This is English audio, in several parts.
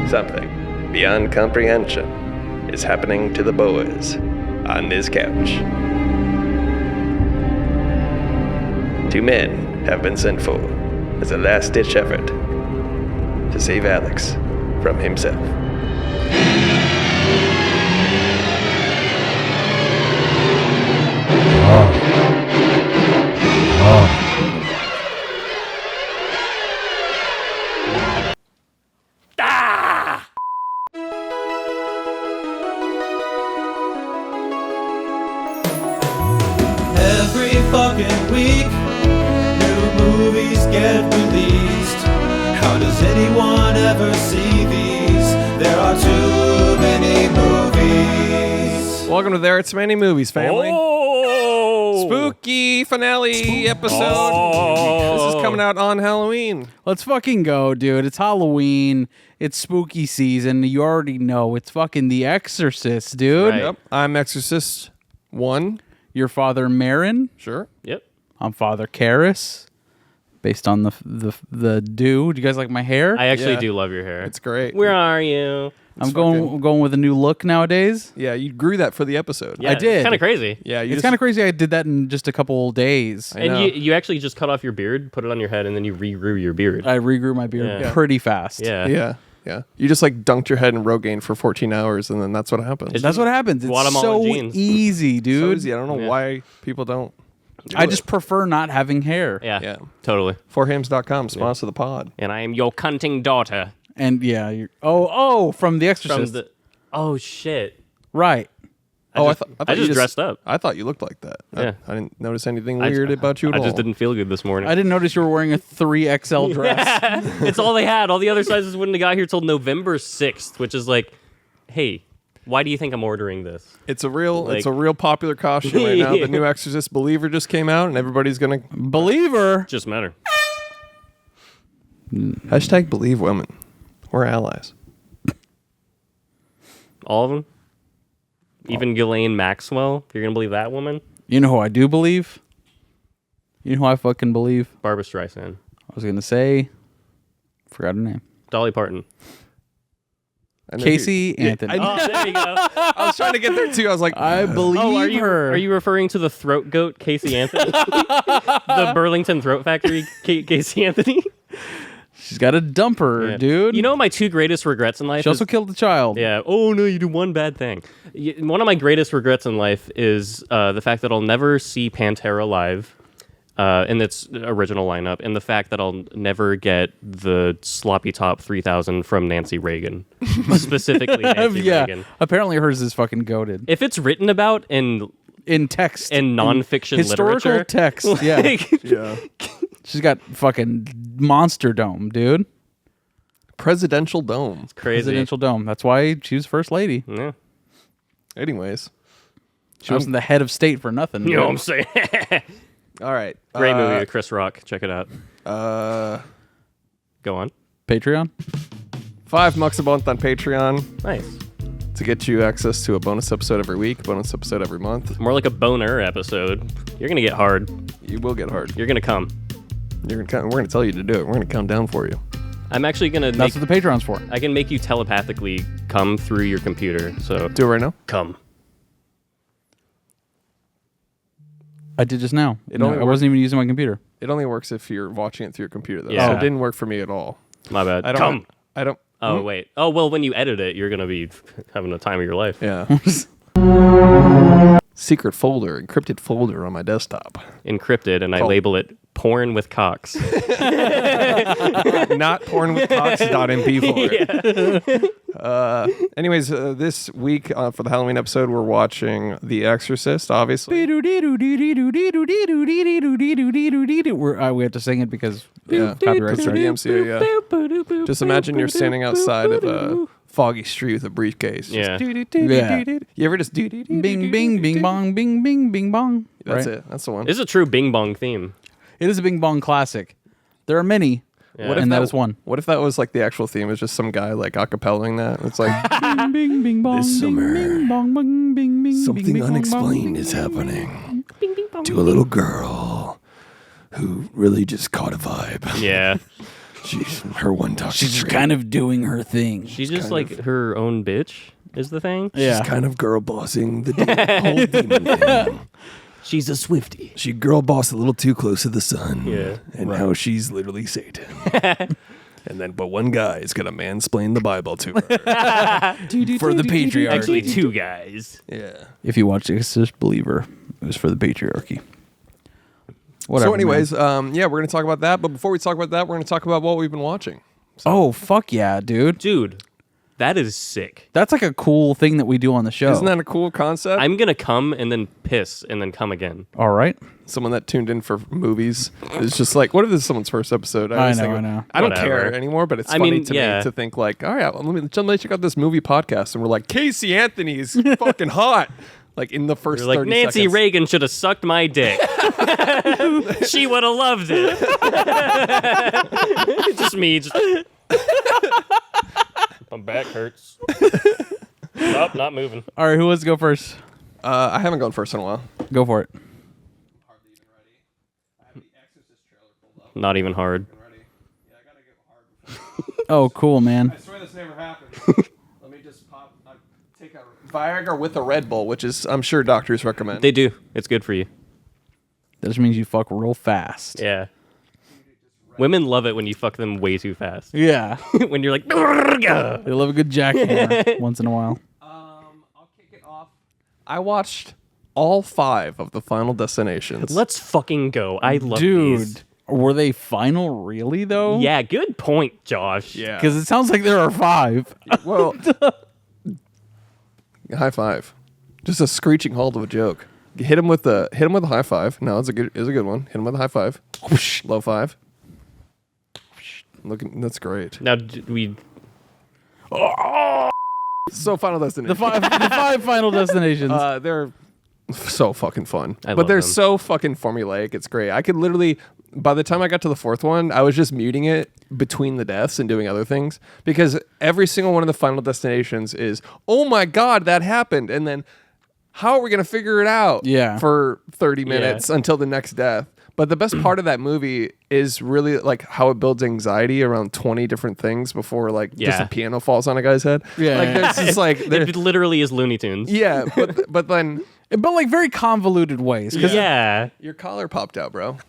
Something beyond comprehension is happening to the boys on this couch. 2 men have been sent for as a last-ditch effort to save Alex from himself. Every fucking week, new movies get released. How does anyone ever see these? There are too many movies. Welcome to There It's Many Movies, family. Oh! Spooky finale episode. This is coming out on Halloween. Let's fucking go, dude. It's Halloween. It's spooky season. You already know. It's fucking The Exorcist, dude. Right. Yep. I'm Exorcist 1. Your father, Marin. Sure. Yep. I'm Father Karras. Based on the do. Do you guys like my hair? I actually Yeah. do love your hair. It's great. Where are you? I'm going with a new look nowadays. Yeah, you grew that for the episode. Yeah, I did. It's kind of crazy. Yeah, It's kind of crazy. I did that in just a couple days. I And know. you actually just cut off your beard, put it on your head, and then you regrew your beard. I regrew my beard Yeah. pretty fast. Yeah. Yeah. You just like dunked your head in Rogaine for 14 hours, and then that's what happens. It's That's what happens. It's Guatemala so jeans. easy, So dude. easy. I don't know Yeah. why people don't. do I it. just prefer not having hair. Yeah. Yeah. Totally. Forhims.com, sponsor the pod. And I am your cunting daughter. And yeah, you're from The Exorcist. From the. Oh shit. Right. I just- thought I you just dressed up. I thought you looked like that. Yeah. I didn't notice anything I- weird about you at I all. just didn't feel good this morning. I didn't notice you were wearing a 3XL dress. It's all they had. All the other sizes wouldn't have got here till November 6th, which is like, hey, why do you think I'm ordering this? It's a real Like- popular costume right now. The new Exorcist Believer just came out, and everybody's gonna Believer. Just matter. hashtag believe women. We're allies. All of them? Even Ghislaine Maxwell? You're going to believe that woman? You know who I do believe? You know who I fucking believe? Barbara Streisand. I was going to say, forgot her name. Dolly Parton. And then Casey Anthony. Oh, there you go. I was trying to get there too. I was like, I believe her. Are you referring to the throat goat, Casey Anthony? The Burlington Throat Factory, Casey Anthony? She's got a dumper, Yeah. dude. You know my two greatest regrets in life? she also is- killed a child. Yeah. Oh, no, you do one bad thing. One of my greatest regrets in life is the fact that I'll never see Pantera live in its original lineup, and the fact that I'll never get the Sloppy Top 3000 from Nancy Reagan. Specifically Nancy yeah. Reagan. Apparently hers is fucking goated. If it's written about in text. nonfiction historical literature. text. Yeah. like, yeah, She's got fucking monster dome, dude. presidential dome. crazy. Presidential dome. That's why she was first lady. Yeah. Anyways, She wasn't the head of state for nothing. You know what I'm dude. saying? all right. Great movie with Chris Rock. Check it out. Go on. Patreon? $5 a month on Patreon Nice. to get you access to a bonus episode every week, bonus episode every month. More like a boner episode. You're gonna get hard. You will get hard. You're gonna come. We're gonna tell you to do it. We're gonna count down for you. I'm actually gonna That's make. what the Patreon's for. I can make you telepathically come through your computer. So Do it right now. come. I did just now. It No, only I worked- wasn't even using my computer. It only works if you're watching it through your computer, though. Yeah. So it didn't work for me at all. My bad. I don't. Come. I don't. Oh wait. Oh well, when you edit it, you're gonna be having the time of your life. Yeah. Secret folder, encrypted folder on my desktop. Encrypted, and I Oh. label it "porn with cocks." Not pornwithcox.mp4. Anyways, this week for the Halloween episode, we're watching The Exorcist, obviously. We have to sing it because Yeah, copyright that's for the strike. MCA, yeah. Just imagine you're standing outside of a foggy street with a briefcase. Yeah. Yeah. You ever just do Bing, bing, bing, bong, bing, bing, bing, bong. That's Right? it. That's the one. This is a true Bing Bong theme. It is a bing bong classic. There are many, Yeah. and that is one. What if that was like the actual theme? It's just some guy like acapellaing that. It's like Bing, bing, bing, bong, This bing, summer, bing, bong, bing, bing, bing, something bing, bing, bong, unexplained bong. is happening to a little girl who really just caught a vibe. Yeah. her one talking. She's just kind of doing her thing. She's just like her own bitch is the thing. Yeah. She's kind of girl bossing the whole demon thing. She's a Swiftie. She girl bossed a little too close to the sun. Yeah. And now she's literally Satan. But one guy is gonna mansplain the Bible to her. For the patriarchy. Actually, two guys. Yeah. If you watch Exorcist, Believer, it was for the patriarchy. Whatever, So, anyways, man. we're gonna talk about that. But before we talk about that, we're gonna talk about what we've been watching. Oh, fuck yeah, dude. Dude, that is sick. That's like a cool thing that we do on the show. Isn't that a cool concept? I'm gonna come and then piss and then come again. All right. Someone that tuned in for movies is just like, what if this is someone's first episode? I was know, thinking- I know. I don't Whatever. care anymore, but it's I funny mean, to yeah. me to think like, all right, well, let me check out this movie podcast, and we're like, Casey Anthony's fucking hot. Like in the first You're like, 30 Nancy seconds. Reagan should have sucked my dick. She would have loved it. Just me. My back hurts. Nope, not moving. All right, who wants to go first? I haven't gone first in a while. Go for it. Not even hard. Oh, cool, man. I swear this never happened. Let me just take a Viagra with a Red Bull, which is I'm sure doctors recommend. They do. It's good for you. That just means you fuck real fast. Yeah. Women love it when you fuck them way too fast. Yeah. When you're like, They love a good jackhammer once in a while. I'll kick it off. I watched all 5 of the Final Destinations. let's fucking go. I love Dude, these. were they final really, though? Yeah, good point, Josh. Yeah. Because it sounds like there are 5. Well, high five. Just a screeching halt of a joke. Hit him with a high five. No, it's a good one. Hit him with a high five. Low 5. Looking, that's great. Now, we... So Final Destination. the 5 final destinations. They're so fucking fun. I But love they're them. so fucking formulaic. It's great. I could literally, by the time I got to the 4th one, I was just muting it between the deaths and doing other things because every single one of the Final Destinations is, oh my God, that happened. And then how are we going to figure it out for 30 minutes until the next death? But the best part of that movie is really like how it builds anxiety around 20 different things before like just a piano falls on a guy's head. Like there's just like It literally is Looney Tunes. yeah, but then but like very convoluted ways. 'Cause Yeah. your collar popped out, bro.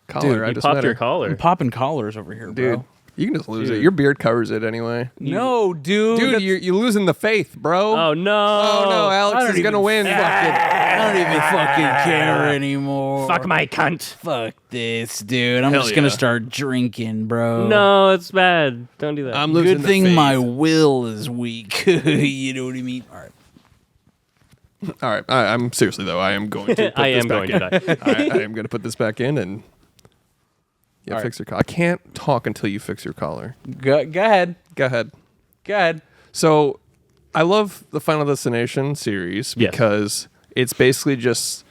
Collar, Dude, I You just popped met your her. collar. I'm popping collars over here, Dude. bro. You can just lose it. Your beard covers it anyway. No, dude. Dude, you're losing the faith, bro. Oh, no. Oh no, Alex is gonna win. I don't even fucking care anymore. Fuck my cunt. Fuck this, dude. I'm Hell just gonna yeah. start drinking, bro. No, it's bad. Don't do that. I'm losing Good the thing faith. my will is weak. You know what I mean? All right. All right, I'm seriously though. I am going to. Put I this am back going to in. die. I am going to put this back in and All fix your collar. I can't talk until you fix your collar. Go ahead. Go ahead. Go ahead. So, I love the Final Destination series Yes. because it's basically just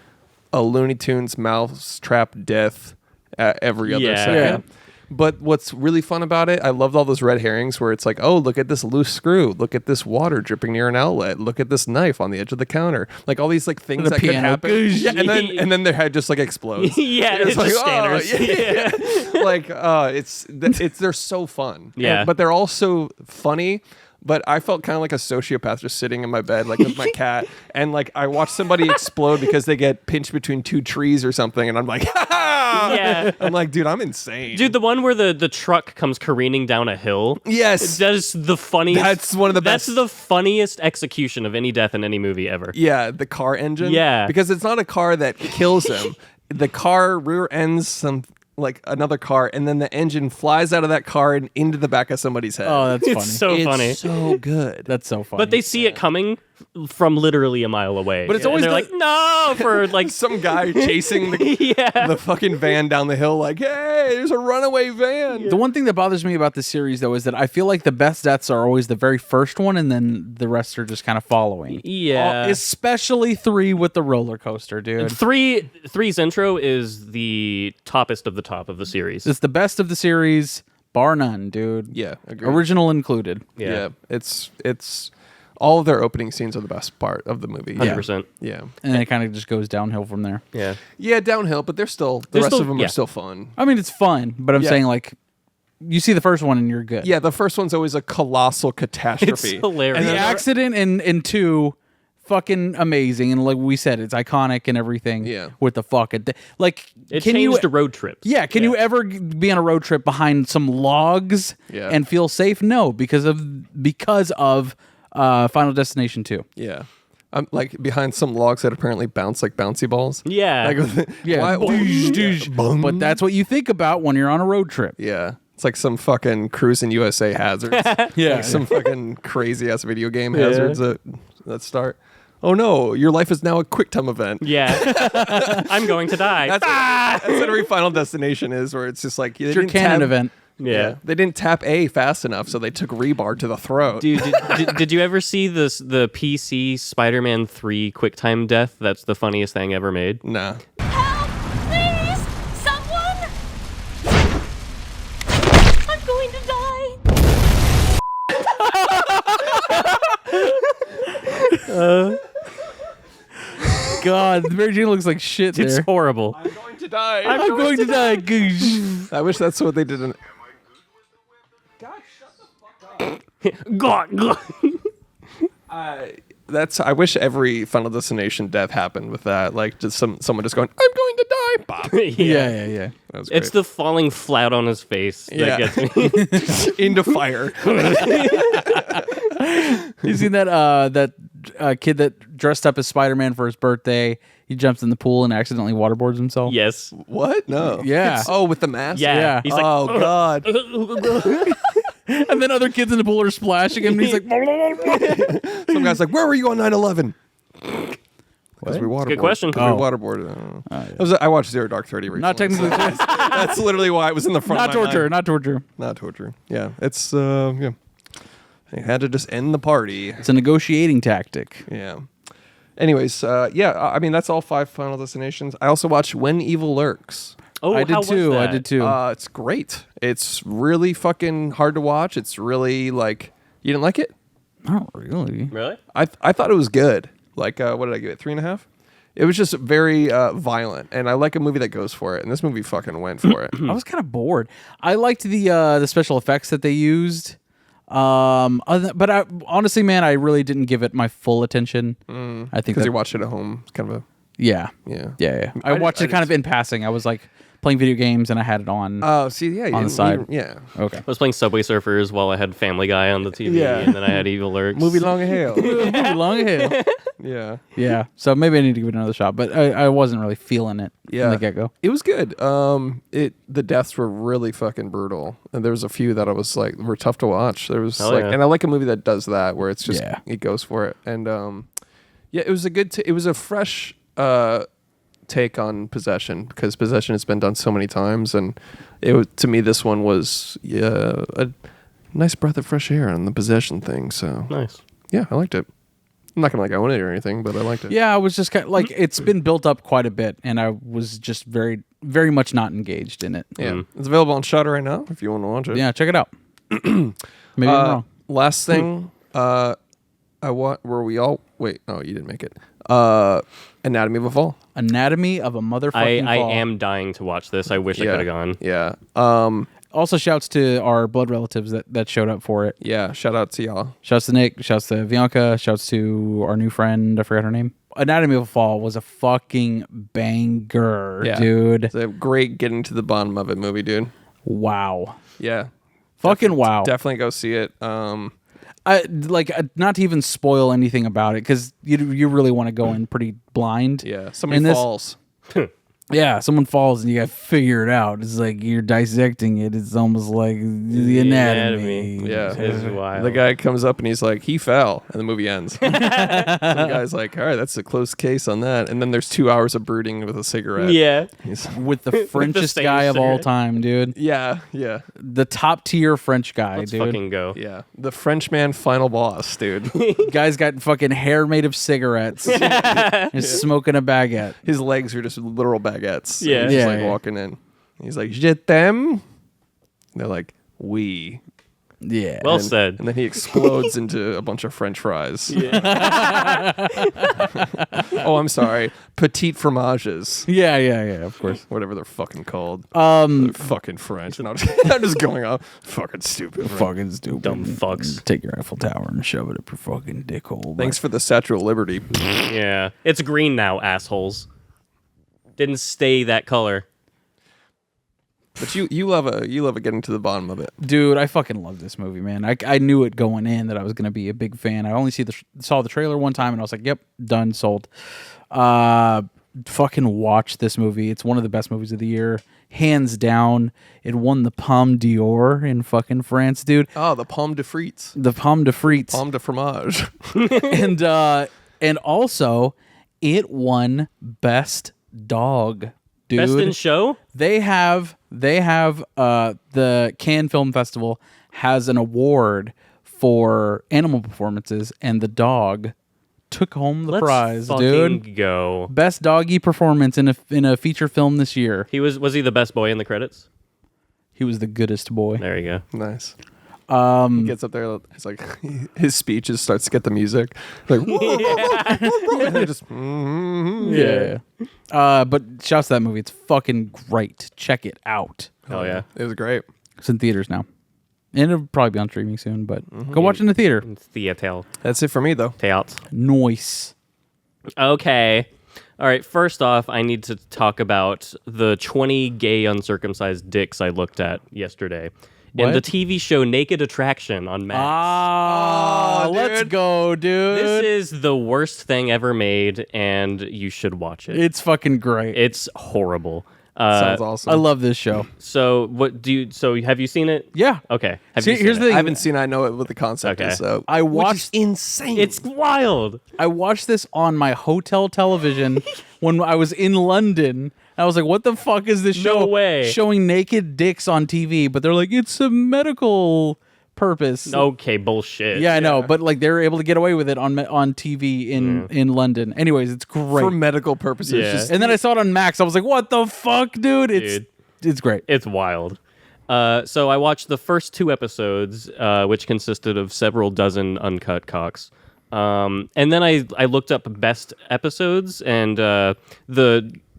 a Looney Tunes mousetrap death at every other Yeah. second. But what's really fun about it, I loved all those red herrings where it's like, oh, look at this loose screw. Look at this water dripping near an outlet. Look at this knife on the edge of the counter. Like all these like things The that could piano. happen. Yeah, and then their head just like explodes. Yeah, It's it's like, just oh, scanners. yeah. Like they're so fun. Yeah. But they're also funny. But I felt kind of like a sociopath just sitting in my bed, like with my cat, and like I watched somebody explode because they get pinched between 2 trees or something, and I'm like, ha! Yeah. I'm like, dude, I'm insane. Dude, the one where the truck comes careening down a hill. Yes. That is the funniest. That's one of the best. That's the funniest execution of any death in any movie ever. Yeah, the car engine. Yeah. Because it's not a car that kills him. The car rear ends another car, and then the engine flies out of that car and into the back of somebody's head. Oh, that's funny. It's so funny. so good. That's so funny. But they see it coming from literally a mile away. But it's And always they're the- like, no, for like Some guy chasing the fucking van down the hill like, hey, there's a runaway van. The one thing that bothers me about this series, though, is that I feel like the best deaths are always the very first one, and then the rest are just kind of following. Yeah. Especially 3 with the roller coaster, dude. Three's intro is the toppest of the top of the series. It's the best of the series, bar none, dude. Yeah, agreed. Original included. Yeah. It's all of their opening scenes are the best part of the movie. 100%. Yeah. And then it kind of just goes downhill from there. Yeah. Yeah, downhill, but the They're rest still- of them yeah. are still fun. I mean, it's fun, but I'm Yeah. saying, like, you see the first one and you're good. Yeah, the first one's always a colossal It's catastrophe. hilarious. The accident in 2, fucking amazing, and like we said, it's iconic and everything. Yeah. With the fucking like, It can changed you? the road trips. Yeah, can you ever be on a road trip behind some logs Yeah. and feel safe? No, because of Final Destination 2. Yeah. I'm like behind some logs that apparently bounce like bouncy balls. Yeah. Like, Yeah, Boom. but that's what you think about when you're on a road trip. Yeah. It's like some fucking cruising USA hazards. Yeah. Like some fucking crazy ass video game hazards that start. Oh no, your life is now a QuickTime event. Yeah. I'm going to die. That's what every Final Destination is, where it's just like It's your canon event. yeah. They didn't tap A fast enough, so they took rebar to the throat. Dude, did you ever see the PC Spider-Man 3 QuickTime death? That's the funniest thing ever made. Nah. Help! Please! Someone! I'm going to die! God, Mary Jane looks like shit It's there. horrible. I'm going to die. I'm going to die. Goosh. I wish that's what they did in. God. I wish every Final Destination death happened with that. Like just someone just going, I'm going to die. Bop. Yeah. That was It's great. the falling flat on his face Yeah. that gets me. Into fire. You seen that kid that dressed up as Spider-Man for his birthday? He jumps in the pool and accidentally waterboards himself. Yes. What? No. Yeah. Oh, with the mask? Yeah. Yeah. He's like, Oh God. And then other kids in the pool are splashing him, and he's like, Some guy's like, where were you on 9/11? Because we waterboarded. Good question. We Oh. waterboarded. I don't know. It was I watched Zero Dark 30 recently. not technically, That's literally why it was in the front not of my torture, mind. not torture. Not torture. Yeah. It's yeah. They had to just end the party. It's a negotiating tactic. Yeah. Anyways, yeah, I mean that's all 5 Final Destinations. I also watched When Evil Lurks. oh, I how did was too. I that? did too. It's great. It's really fucking hard to watch. It's really like you didn't like it? Not really. Really? I thought it was good. Like what did I give it? 3.5? It was just very violent, and I like a movie that goes for it. And this movie fucking went for it. I was kind of bored. I liked the special effects that they used. But I honestly, man, I really didn't give it my full attention. I think Because that, you watched it at home. It's kind of a yeah. yeah. I watched it kind of in passing. I was like playing video games and I had it on. Oh, see, yeah, you On the didn't side. even- yeah. Okay. I was playing Subway Surfers while I had Family Guy on the TV, Yeah. and then I had Evil Lurks. Movie long hell. Long hair. Yeah. Yeah. So maybe I need to give it another shot, but I wasn't really feeling it Yeah. from the get go. It was good. The deaths were really fucking brutal, and there was a few that I was like were tough to watch. There was Hell like, yeah. and I like a movie that does that where it's just Yeah. it goes for it, and yeah, it was a good. It was a fresh take on Possession because Possession has been done so many times, and it was, to me this one was a nice breath of fresh air on the Possession thing. So Nice. yeah, I liked it. I'm not gonna like own it or anything, but I liked it. Yeah, I was just kind of like, it's been built up quite a bit, and I was just very, very much not engaged in it. Yeah. It's available on Shudder right now if you want to watch it. Yeah, check it out. Maybe I'm wrong. Last thing, were we all wait? Oh, you didn't make it. Anatomy of a Fall. Anatomy of a motherfucking I Fall. am dying to watch this. I wish I could have gone. Yeah. Also, shouts to our blood relatives that showed up for it. Yeah. Shout out to y'all. Shouts to Nick. Shouts to Bianca. Shouts to our new friend. I forgot her name. Anatomy of a Fall was a fucking banger, Yeah. dude. It's a great getting to the bottom of it movie, dude. Wow. Yeah. Fucking wow. Definitely go see it. Not to even spoil anything about it, because you really want to go in pretty blind. Yeah. Somebody And this- falls. Yeah, someone falls and you got to figure it out. It's like you're dissecting it. It's almost like the anatomy. Yeah. It's wild. The guy comes up and he's like, he fell, and the movie ends. The guy's like, all right, that's a close case on that. And then there's 2 hours of brooding with a cigarette. Yeah. He's, With the Frenchest same guy of all cigarette. time, dude. yeah. The top tier French guy, Let's dude. fucking go. Yeah. The Frenchman final boss, dude. Guy's got fucking hair made of cigarettes. He's smoking a baguette. His legs are just literal baguettes. Yeah. He's just Yeah, like yeah. walking in. He's like, Je t'aime. They're like, we. Yeah. Well said. And then he explodes into a bunch of French fries. Oh, I'm sorry. Petite fromages. yeah, of course. Whatever they're fucking called. They're fucking French. And I'm just going off. Fucking stupid. Fucking stupid. Dumb fucks. Take your Eiffel Tower and shove it up your fucking dick hole. Thanks for the Statue of Liberty. Yeah. It's green now, assholes. Didn't stay that color. But you love getting to the bottom of it. Dude, I fucking love this movie, man. I knew it going in that I was going to be a big fan. I only saw the trailer one time and I was like, yep, done, sold. Fucking watch this movie. It's one of the best movies of the year. Hands down. It won the Palme d'Or in fucking France, dude. Oh, the Pomme de Frites. The Palme de Frites. Pomme de fromage. and also it won Best Dog, dude. Best in show? They have the Cannes Film Festival has an award for animal performances, and the dog took home the prize, dude. Fucking go. Best doggy performance in a feature film this year. Was he the best boy in the credits? He was the goodest boy. There you go. Nice. He gets up there. It's like his speech just starts to get the music. Like, and they just. Yeah. But shouts to that movie. It's fucking great. Check it out. Oh yeah. It was great. It's in theaters now. And it'll probably be on streaming soon, but go watch it in the theater. It's theater. That's it for me, though. Noise. Okay. All right. First off, I need to talk about the 20 gay uncircumcised dicks I looked at yesterday. And the What? TV show Naked Attraction on Max. Let's go, dude. This is the worst thing ever made, and you should watch it. It's fucking great. It's horrible. Sounds awesome. I love this show. So have you seen it? Yeah. Okay. Have See, you seen here's it? the thing. I haven't seen. I know what the concept Okay. is. So I watched insane. It's wild. I watched this on my hotel television when I was in London. I was like, what the fuck is this show? No way. Showing naked dicks on TV, but they're like, it's a medical purpose. Okay, bullshit. Yeah, I know, but like they were able to get away with it on TV in London. Anyways, it's great. for medical purposes. Yeah. Just, And then I saw it on Max. I was like, what the fuck, dude? It's great. It's wild. So I watched the first 2 episodes, which consisted of several dozen uncut cocks. And then I looked up best episodes, and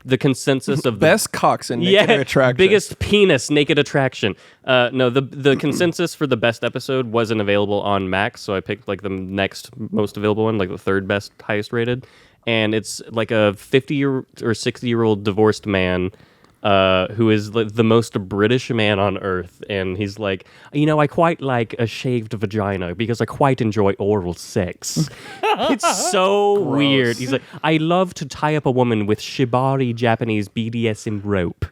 the consensus of the best cocks in Naked Attraction. biggest penis Naked Attraction. No, the consensus for the best episode wasn't available on Max, so I picked like the next most available one, like the third best, highest rated, and it's like a 50 or 60-year-old divorced man. Who is the most British man on earth, and he's like, I quite like a shaved vagina because I quite enjoy oral sex. It's so weird. He's like, I love to tie up a woman with shibari Japanese BDSM rope.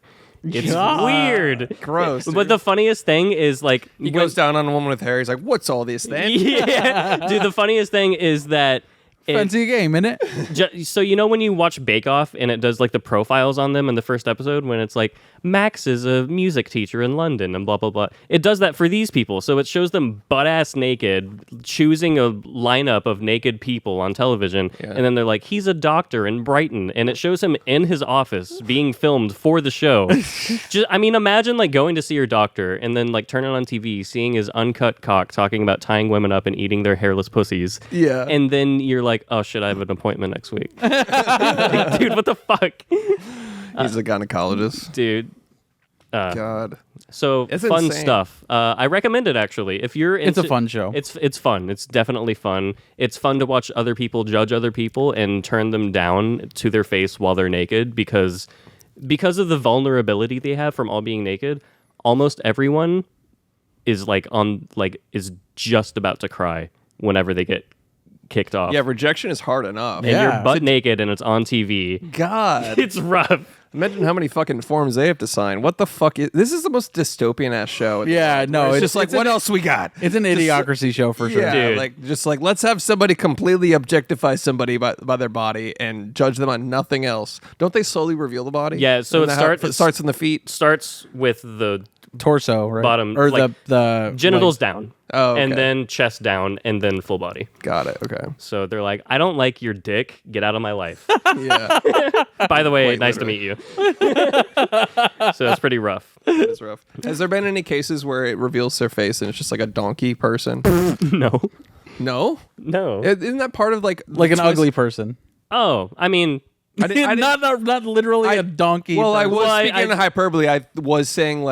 It's weird. Gross. But the funniest thing is like He goes down on a woman with hair. He's like, "What's all this then?" Yeah, dude. The funniest thing is that. Fancy game, innit? So when you watch Bake Off and it does like the profiles on them in the first episode, when it's like Max is a music teacher in London and blah blah blah, it does that for these people. So it shows them butt ass naked, choosing a lineup of naked people on television, and then they're like, he's a doctor in Brighton, and it shows him in his office being filmed for the show. Imagine like going to see your doctor and then like turning on TV, seeing his uncut cock talking about tying women up and eating their hairless pussies. Yeah. And then you're like, oh shit, I have an appointment next week. Like, dude, what the fuck? He's a gynecologist. Dude. God. So It's fun insane. stuff. I recommend it actually. If you're It's a fun show. It's fun. It's definitely fun. It's fun to watch other people judge other people and turn them down to their face while they're naked because of the vulnerability they have from all being naked. Almost everyone is is just about to cry whenever they get kicked off. Yeah, rejection is hard enough. And Yeah. you're butt naked and it's on TV. God. It's rough. Imagine how many fucking forms they have to sign. What the fuck is this? Is the most dystopian ass show. Yeah, no, It's just like, what else we got? It's an idiocracy show for sure. Yeah, Dude. let's have somebody completely objectify somebody by their body and judge them on nothing else. Don't they slowly reveal the body? Yeah, so Isn't that how it starts in the feet. Starts with the torso, right? Bottom, or like, the genitals like- down. Oh, And okay. then chest down, and then full body. Got it. Okay. So they're like, I don't like your dick. Get out of my life. Yeah. By the way, Wait, nice literally. to meet you. So it's pretty rough. It's rough. Has there been any cases where it reveals their face and it's just like a donkey person? No. No. No. Isn't that part of like an twist? ugly person. Oh, I mean, I didn't- not literally a donkey. Well, I person. was Well, speaking in hyperbole. I was saying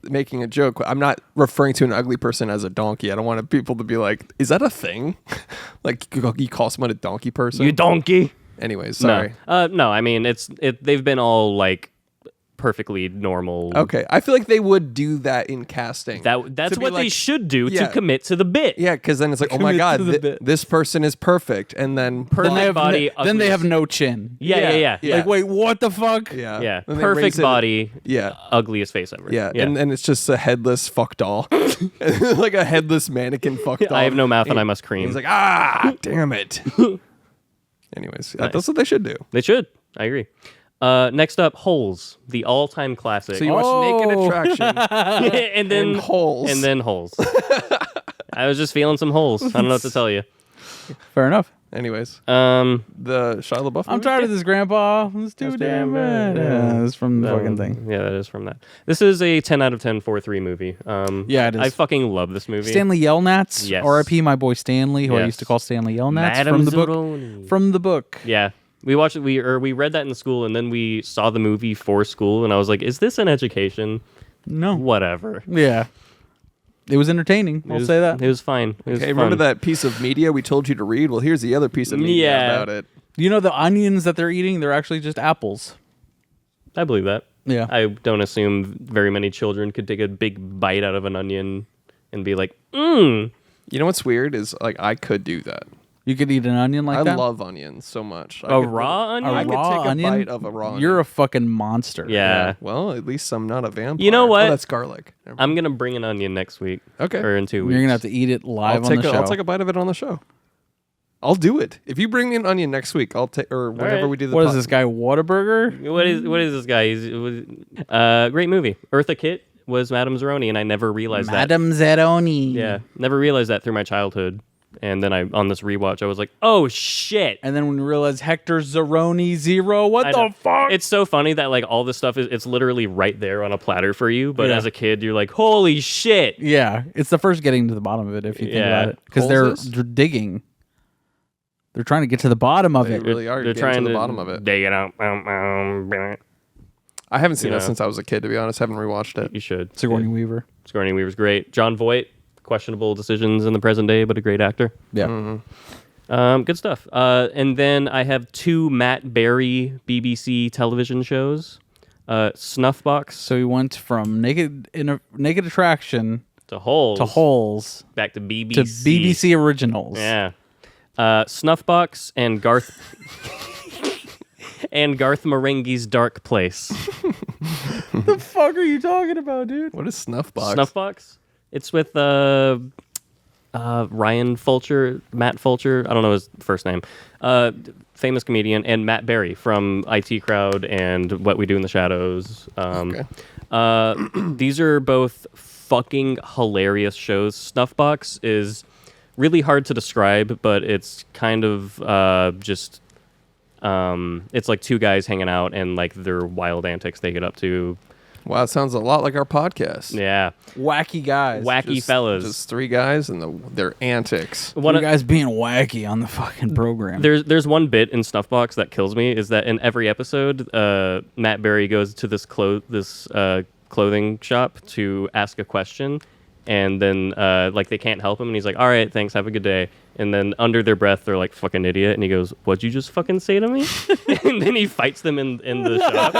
making a joke. I'm not referring to an ugly person as a donkey. I don't want people to be like, "Is that a thing?" Like you call someone a donkey person. you donkey. Anyways, sorry. No, I mean, they've been all like perfectly normal. Okay, I feel like they would do that in casting. That's To be what they like- should do Yeah. to commit to the bit. Yeah, because then it's like, oh my Commit god, to the bit. this person is perfect, and then Perfect then they have body. then they ugly- have no chin. Yeah. Yeah. Like, wait, what the fuck? yeah, Yeah. Then they raise Perfect it- body. Yeah. Ugliest face ever. Yeah, and it's just a headless fuck doll, like a headless mannequin fuck doll. I have no mouth and I must cream. He's like, damn it. Anyways, Nice. that's what they should do. They should. I agree. Next up, Holes, the all-time classic. So you watch Naked Attraction and then and Holes. And then Holes. I was just feeling some holes. I don't know what to tell you. Fair enough. Anyways, Um, the Shia LaBeouf I'm movie? tired of this, Grandpa. It's too damn bad. Yeah, it's from the fucking thing. Yeah, that is from that. This is a 10 out of 10 4-3 movie. Yeah, it is. I fucking love this movie. Stanley Yelnats. Yes. R.I.P. My boy Stanley, who I Yes. used to call Stanley Yelnats Madame from the book. Zeroni. From the book. Yeah. We watched it. We read that in school, and then we saw the movie for school, and I was like, "Is this an education? No. Whatever." Yeah. It was entertaining. I'll say that. It was fine. It was Hey, remember fun. that piece of media we told you to read? Well, here's the other piece of media Yeah. about it. You know the onions that they're eating? They're actually just apples. I believe that. Yeah. I don't assume very many children could take a big bite out of an onion and be like, You know what's weird is like I could do that. You could eat an onion like I that? love onions so much. A raw onion? A I could raw take a onion? bite of a raw onion. You're a fucking monster. Yeah. Well, at least I'm not a vampire. You know what? Oh, that's garlic. Never mind. I'm going to bring an onion next week. Okay. Or in 2 You're weeks. going to have to eat it live on the show. I'll take a bite of it on the show. I'll do it. If you bring me an onion next week, I'll take or whenever right. we do the What is pod- this guy, Whataburger? What is this guy? Great movie. Eartha Kitt was Madame Zeroni, and I never realized that. Madame Zeroni. Yeah, never realized that through my childhood. And then on this rewatch, I was like, oh shit. And then when you realize Hector Zeroni Zero, what I the know. fuck? It's so funny that like all this stuff it's literally right there on a platter for you. But Yeah. as a kid, you're like, holy shit. Yeah, it's the first getting to the bottom of it if you think Yeah. about it. Because Holes is? they're digging. They're trying to get to the bottom of They it. really are They're getting trying to the bottom of it. dig it out. I haven't seen You that know. since I was a kid, to be honest. Haven't rewatched it. You should. Sigourney Weaver. Sigourney Weaver's great. John Voight, questionable decisions in the present day, but a great actor. Yeah. Good stuff. And then I have 2 Matt Berry BBC television shows. Snuffbox So we went from Naked Attraction to Holes. to Holes Back to BBC. to BBC Originals. Yeah. Snuffbox and Garth and Garth Marenghi's Dark Place. The fuck are you talking about, dude? What is Snuffbox? Snuffbox? It's with Ryan Fulcher, Matt Fulcher. I don't know his first name. Famous comedian, and Matt Berry from IT Crowd and What We Do in the Shadows. Okay. These are both fucking hilarious shows. Snuffbox is really hard to describe, but it's kind of just it's like 2 guys hanging out and like their wild antics they get up to. Wow, it sounds a lot like our podcast. Yeah, Wacky guys. wacky fellas. Just 3 guys and their antics. One You of- guys being wacky on the fucking program. There's one bit in Snuffbox that kills me is that in every episode, Matt Berry goes to this clothing shop to ask a question, and then like they can't help him, and he's like, "All right, thanks, have a good day." And then under their breath, they're like, "Fucking idiot!" And he goes, "What'd you just fucking say to me?" And then he fights them in the shop,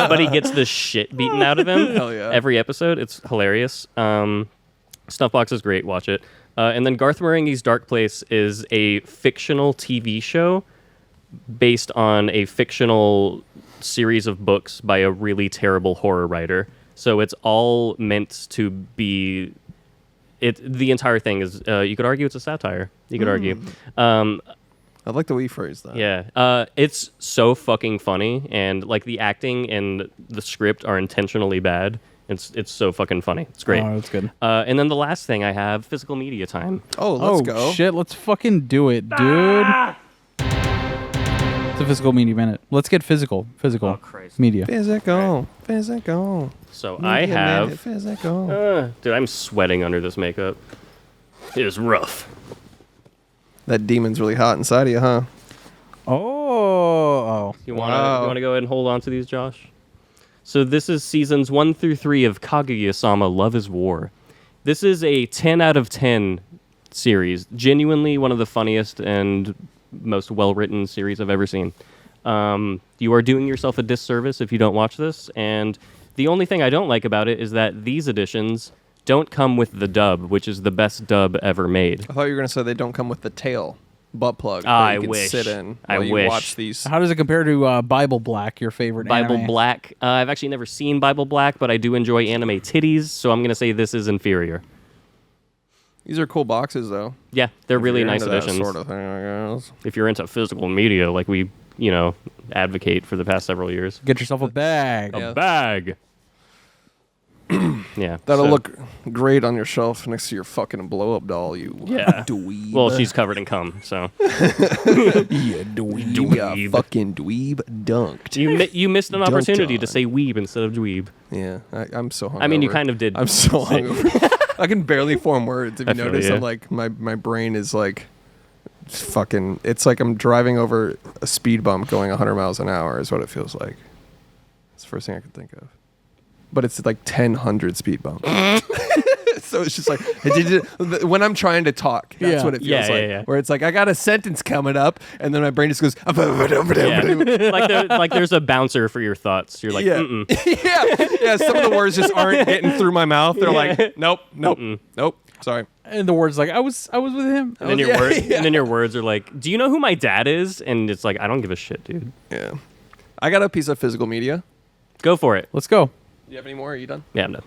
but he gets the shit beaten out of him. Hell yeah. Every episode, it's hilarious. Snuffbox is great. Watch it. And then Garth Marenghi's Dark Place is a fictional TV show based on a fictional series of books by a really terrible horror writer. So it's all meant to be. The entire thing is. You could argue it's a satire. You could argue. I like the way you phrased that. Yeah. It's so fucking funny, and like the acting and the script are intentionally bad, It's so fucking funny. It's great. Oh, that's good. And then the last thing I have, physical media time. Oh, let's go. Shit, let's fucking do it, dude. It's a physical media minute. Let's get physical. Physical Christ. media. Physical. So I have. Physical. Dude, I'm sweating under this makeup. It is rough. That demon's really hot inside of you, huh? Oh. You want to Wow. go ahead and hold on to these, Josh? So this is seasons 1 through 3 of Kaguya-sama: Love is War. This is a 10 out of 10 series. Genuinely one of the funniest and most well-written series I've ever seen. You are doing yourself a disservice if you don't watch this, and the only thing I don't like about it is that these editions don't come with the dub, which is the best dub ever made. I thought you were going to say they don't come with the tail butt plug that I you can wish. sit in I while you wish. watch these. How does it compare to Bible Black, your favorite Bible anime? Black. I've actually never seen Bible Black, but I do enjoy anime titties, so I'm going to say this is inferior. These are cool boxes, though. Yeah, they're If really you're nice into that editions. sort of thing, I guess. If you're into physical media, like we, advocate for the past several years. Get yourself a bag. Yeah. A bag. Yeah. That'll so- look great on your shelf next to your fucking blow-up doll, you Yeah. dweeb. Well, she's covered in cum, so yeah, dweeb. fucking dweeb dunked. you missed an Dunked opportunity on. to say weeb instead of dweeb. Yeah, I'm so hungover. I mean, you kind of did. I'm so say- hungover. I can barely form words. If you I feel notice, ya. I'm like my brain is like fucking. It's like I'm driving over a speed bump going 100 miles an hour. Is what it feels like. It's the first thing I could think of. But it's like 1,000 speed bumps. So it's just like when I'm trying to talk, that's Yeah. what it feels Yeah, like. yeah. Where it's like I got a sentence coming up, and then my brain just goes. Yeah. like there's a bouncer for your thoughts. You're like, Yeah. mm-mm. yeah. Some of the words just aren't getting through my mouth. They're like, nope. Sorry. And the word's like, I was with him. And then your Yeah, words, yeah. and then your words are like, do you know who my dad is? And it's like, I don't give a shit, dude. Yeah. I got a piece of physical media. Go for it. Let's go. Do you have any more? Are you done? Yeah, I'm done.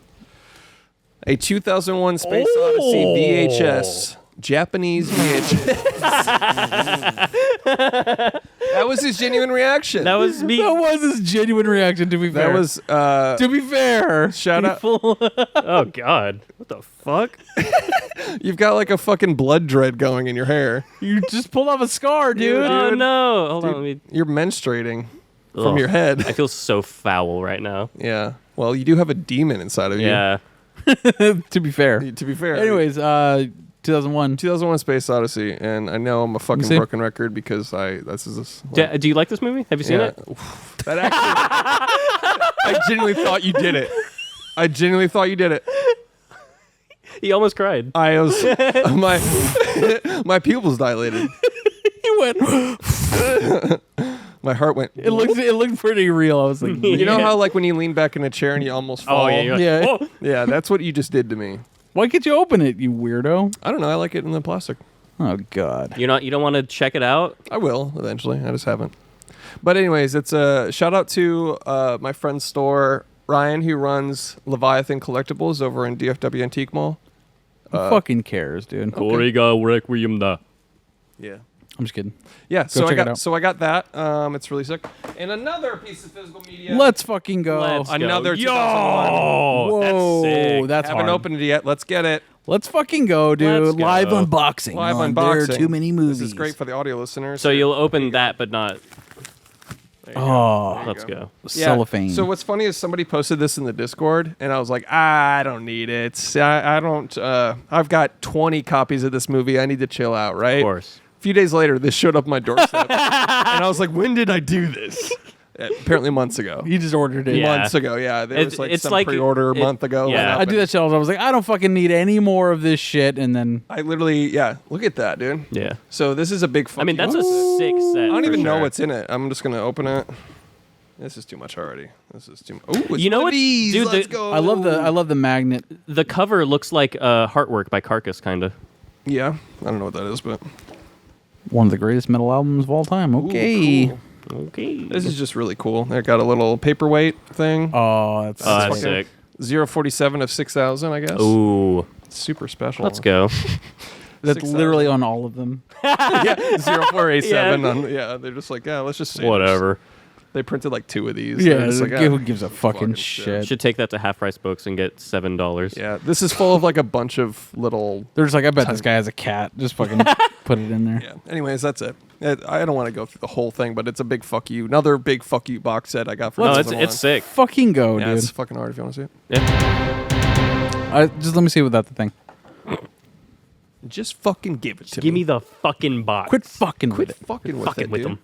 A 2001 Space Odyssey VHS. Japanese VHS. That was his genuine reaction. That was me. That was his genuine reaction, to be fair. That was To be fair. shout out. Oh God, what the fuck? You've got like a fucking blood dread going in your hair. You just pulled off a scar, dude. Oh no! Hold on, let me. You're menstruating from Ugh. your head. I feel so foul right now. Yeah. Well, you do have a demon inside of you. Yeah. To be fair. To be fair. Anyways, 2001. 2001 Space Odyssey, and I know I'm a fucking see. broken record because this is this. Do you like this movie? Have you seen it? That actually, I genuinely thought you did it. He almost cried. I was my pupils dilated. He went. My heart went. It looked pretty real. I was like, You know how like when you lean back in a chair and you almost fall? Oh yeah. You're like, Yeah. "Whoa." Yeah, that's what you just did to me. why can't you open it, you weirdo? I don't know. I like it in the plastic. Oh God. You don't want to check it out? I will eventually. I just haven't. But anyways, it's a shout out to my friend's store, Ryan, who runs Leviathan Collectibles over in DFW Antique Mall. Who fucking cares, dude? Koriga Requiem da. Yeah. I'm just kidding. Yeah, so check it I got out. so I got that. It's really sick. And another piece of physical media. Let's fucking go. Let's go. Another Yo, 2001. Whoa, that's sick. that's Haven't hard. opened it yet. Let's get it. Let's fucking go, dude. Let's go. Live unboxing. Live on unboxing. There are too many movies. This is great for the audio listeners. So you'll open that, but not. Oh, Let's go. cellophane. So what's funny is somebody posted this in the Discord, and I was like, I don't need it. I don't. I've got 20 copies of this movie. I need to chill out, right? Of course. A few days later, this showed up on my doorstep, and I was like, when did I do this? Apparently months ago. you just ordered it. Yeah. Months ago, yeah. There was like It's some like- pre-order a month ago. yeah. went up, I do that shit all the time. I was like, I don't fucking need any more of this shit. And then I literally, yeah. Look at that, dude. Yeah. So this is a big. I mean, that's a sick set. I don't for even know sure. what's in it. I'm just gonna open it. This is too much already. This is too much. Oh, You know what, dude, Let's the- go. I love the magnet. The cover looks like Heartwork by Carcass, kind of. Yeah, I don't know what that is, but One of the greatest metal albums of all time. Okay. cool. Okay. This is just really cool. They got a little paperweight thing. Oh, that's That's fucking- sick. 047 of 6,000, I guess. Ooh. Super special. Let's go. that's 6,000. literally on all of them. Yeah, 0487. Yeah. They're just like, yeah, let's just say Whatever. They printed like 2 of these. Yeah, They're just like, who gives a fucking shit. shit? Should take that to Half Price Books and get $7. Yeah, this is full of like a bunch of little. They're just like, I bet this guy has a cat. Just fucking put it in there. Yeah. Anyways, that's it. I don't want to go through the whole thing, but it's a big fuck you. Another big fuck you box set I got for. No, 2001. it's sick. Fucking go, Yeah, dude. it's fucking hard if you want to see it. Yeah. Just let me see without the thing. Just fucking give it to me. Give me the fucking box. Quit fucking Quit with it. fucking with Fuck it, it with dude. them.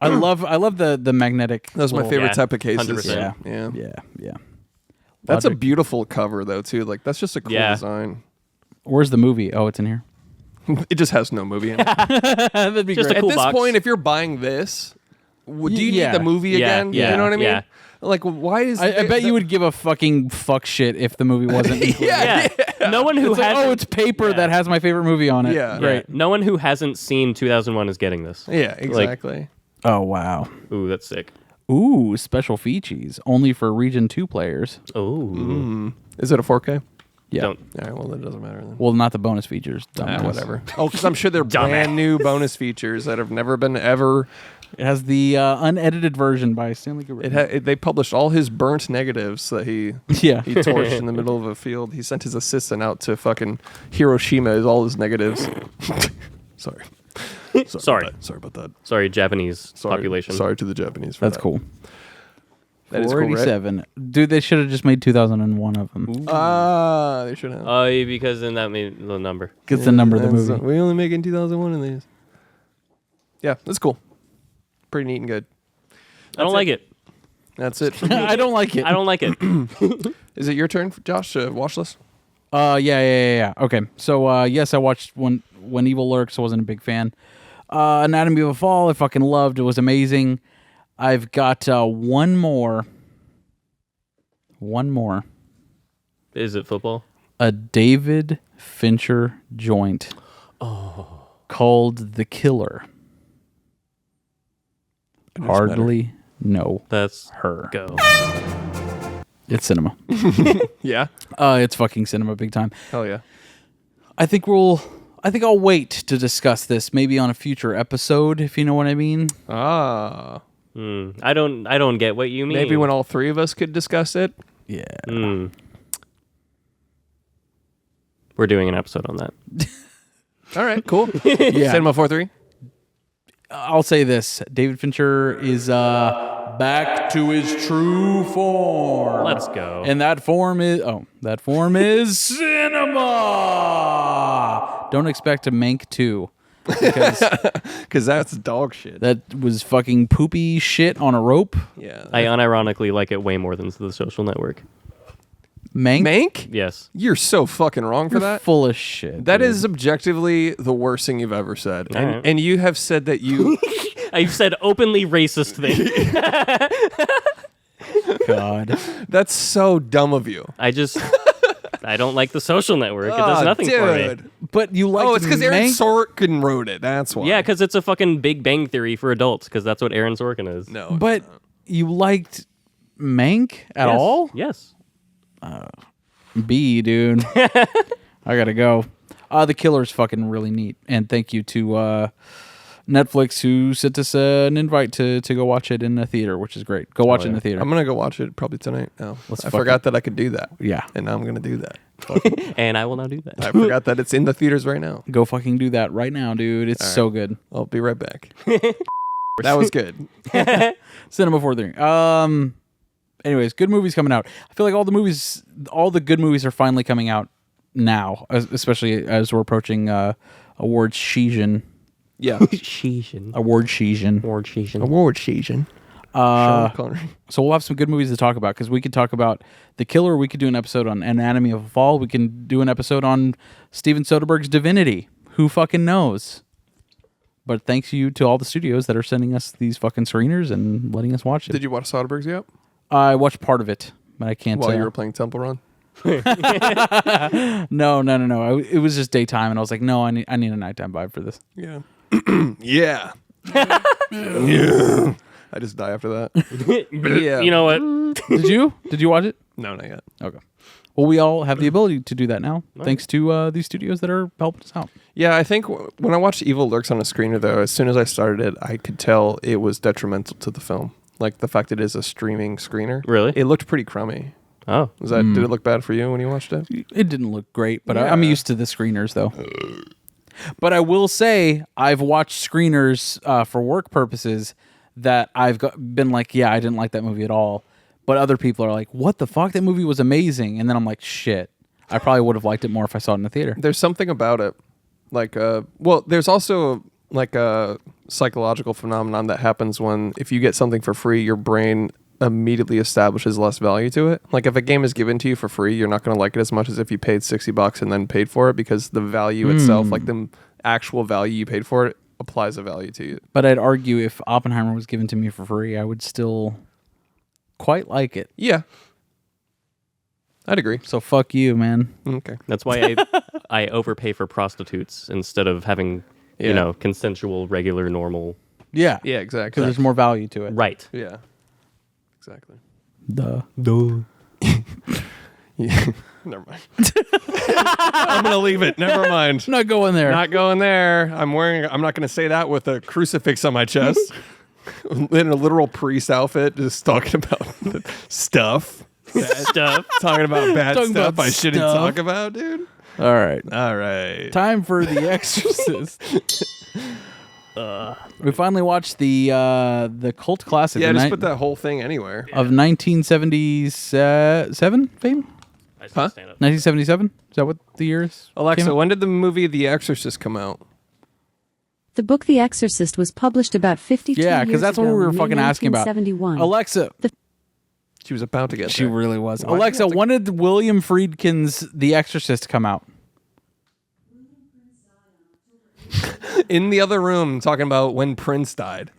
I love the magnetic. Those are my little- favorite Yeah, type of cases. 100%. Yeah. Yeah. That's a Logic. beautiful cover though too. Like that's just a cool Yeah. design. Where's the movie? Oh, it's in here. It just has no movie in it. That'd be Just great. a cool At this box. point, if you're buying this, do you Yeah. need the movie Yeah, again? yeah, You know what I mean? yeah. Like, why is I bet you would give a fucking fuck shit if the movie wasn't included. Yeah, No one who It's like, hasn't. oh, it's paper Yeah. that has my favorite movie on it. Yeah. Yeah, Great. no one who hasn't seen 2001 is getting this. Yeah, exactly. Oh, wow. Ooh, that's sick. Ooh, special features. Only for Region 2 players. Ooh. Is it a 4K? Yeah. Don't. All right, well, that doesn't matter then. Well, not the bonus features. Dumbass. Whatever. Oh, because I'm sure they're brand new bonus features that have never been ever. It has the unedited version by Stanley Kubrick. They published all his burnt negatives that he Yeah. he torched in the middle of a field. He sent his assistant out to fucking Hiroshima as all his negatives. Sorry. Sorry. About that. Sorry, Japanese Sorry. population. Sorry to the Japanese. For That's that. cool. That is cool, right? 487. Dude, they should have just made 2001 of them. Ah, they should have. Oh, because then that made the number. Gets the number of the That's- movie. We only making 2001 of these. Yeah, that's cool. Pretty neat and good. I don't like it. That's it. I don't like it. I don't like it. Is it your turn, Josh, to watch this? Yeah. Okay. So, yes, I watched when Evil Lurks. I wasn't a big fan. Anatomy of a Fall, I fucking loved. It was amazing. I've got one more. Is it football? A David Fincher joint called The Killer. Hardly know That's her. go. It's cinema. Yeah. It's fucking cinema big time. Hell yeah. I think I'll wait to discuss this maybe on a future episode, if you know what I mean. Ah. I don't get what you mean. Maybe when all 3 of us could discuss it. Yeah. We're doing an episode on that. All right, cool. Yeah. Cinema 4-3. I'll say this. David Fincher is back to his true form. Let's go. And that form is cinema. Don't expect a Mank 2. Because that's dog shit. That was fucking poopy shit on a rope. Yeah. I unironically like it way more than The Social Network. Mank? Mank? Yes. You're so fucking wrong for You're that. full of shit. That dude. is objectively the worst thing you've ever said. All And, right. and you have said that you... I've said openly racist things. God. That's so dumb of you. I don't like The Social Network. It does nothing for me. But you like Oh, it's because Aaron Mank? Sorkin wrote it. That's why. Yeah, because it's a fucking Big Bang Theory for adults, because that's what Aaron Sorkin is. No. But you liked Mank at Yes. all? Yes. B, dude. I gotta go. The Killer's fucking really neat, and thank you to Netflix who sent us an invite to go watch it in the theater, which is great. Go watch it in the theater. I'm going to go watch it probably tonight. Oh, Let's I fucking- forgot that I could do that. Yeah. And now I'm going to do that. And I will now do that. I forgot that it's in the theaters right now. Go fucking do that right now, dude. It's so good. I'll be right back. That was good. Cinema 4-3. Anyways, good movies coming out. I feel like all the good movies are finally coming out now, especially as we're approaching awards season. Yeah. Sheeshin. Award season. Award Sheeshin. Award season. Sean Connery. So we'll have some good movies to talk about because we could talk about The Killer. We could do an episode on Anatomy of a Fall. We can do an episode on Steven Soderbergh's Divinity. Who fucking knows? But thanks you to all the studios that are sending us these fucking screeners and letting us watch it. Did you watch Soderbergh's yet? I watched part of it, but I can't. While you were playing Temple Run? No. It was just daytime, and I was like, no, I need a nighttime vibe for this. Yeah. Yeah. Yeah. I just die after that. Yeah. You know what? Did you? Did you watch it? No, not yet. Okay. Well, we all have the ability to do that now, thanks to these studios that are helping us out. Yeah, I think when I watched Evil Lurks on a screener, though, as soon as I started it, I could tell it was detrimental to the film. like the fact it is a streaming screener. Really? It looked pretty crummy. Oh. Did it look bad for you when you watched it? It didn't look great, but Yeah. I'm used to the screeners though. But I will say I've watched screeners for work purposes that been like, yeah, I didn't like that movie at all. But other people are like, what the fuck? That movie was amazing. And then I'm like, shit, I probably would have liked it more if I saw it in the theater. There's something about it. Like, there's also like a psychological phenomenon that happens when if you get something for free, your brain immediately establishes less value to it. Like if a game is given to you for free, you're not going to like it as much as if you paid $60 and then paid for it, because the value itself, like the actual value you paid for it, applies a value to you. But I'd argue if Oppenheimer was given to me for free, I would still quite like it. Yeah. I'd agree. So fuck you, man. Okay. That's why I overpay for prostitutes instead of having, consensual, regular, normal. Yeah. Yeah, Because exactly. there's more value to it. Right. Yeah. Exactly. Duh. Yeah. Never mind. I'm gonna leave it. Never mind. Not going there. Not going there. I'm not gonna say that with a crucifix on my chest. In a literal priest outfit, just talking about stuff. Stuff. Talking about bad Talking stuff about I shouldn't stuff. talk about, dude. All right. All right. Time for The Exorcist. We finally watched the cult classic Yeah, of just ni- put that whole thing anywhere. of 1977 fame? I just Huh? stand up. 1977? Is that what the year is? Alexa, came out? when did the movie The Exorcist come out? The book The Exorcist was published about 52 Yeah, years because that's what ago we were in May fucking asking about. 1971. Alexa. She was about to get She there. really was. Why do you Alexa, have to- when did William Friedkin's The Exorcist come out? In the other room, talking about when Prince died.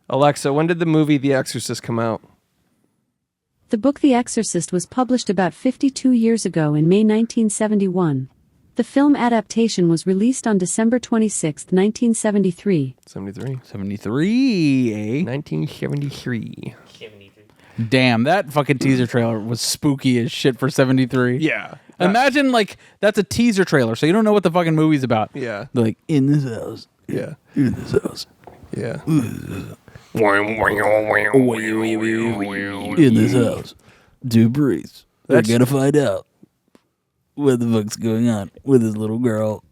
Alexa, when did the movie The Exorcist come out? The book The Exorcist was published about 52 years ago in May 1971. The film adaptation was released on December 26, 1973. 73. 73, eh? 1973. Damn, that fucking teaser trailer was spooky as shit for 73. Yeah. Imagine, like, that's a teaser trailer, so you don't know what the fucking movie's about. Yeah. They're like, in this house. Yeah. In this house. Yeah. In this house. Two priests. They're That's- gonna find out what the fuck's going on with this little girl.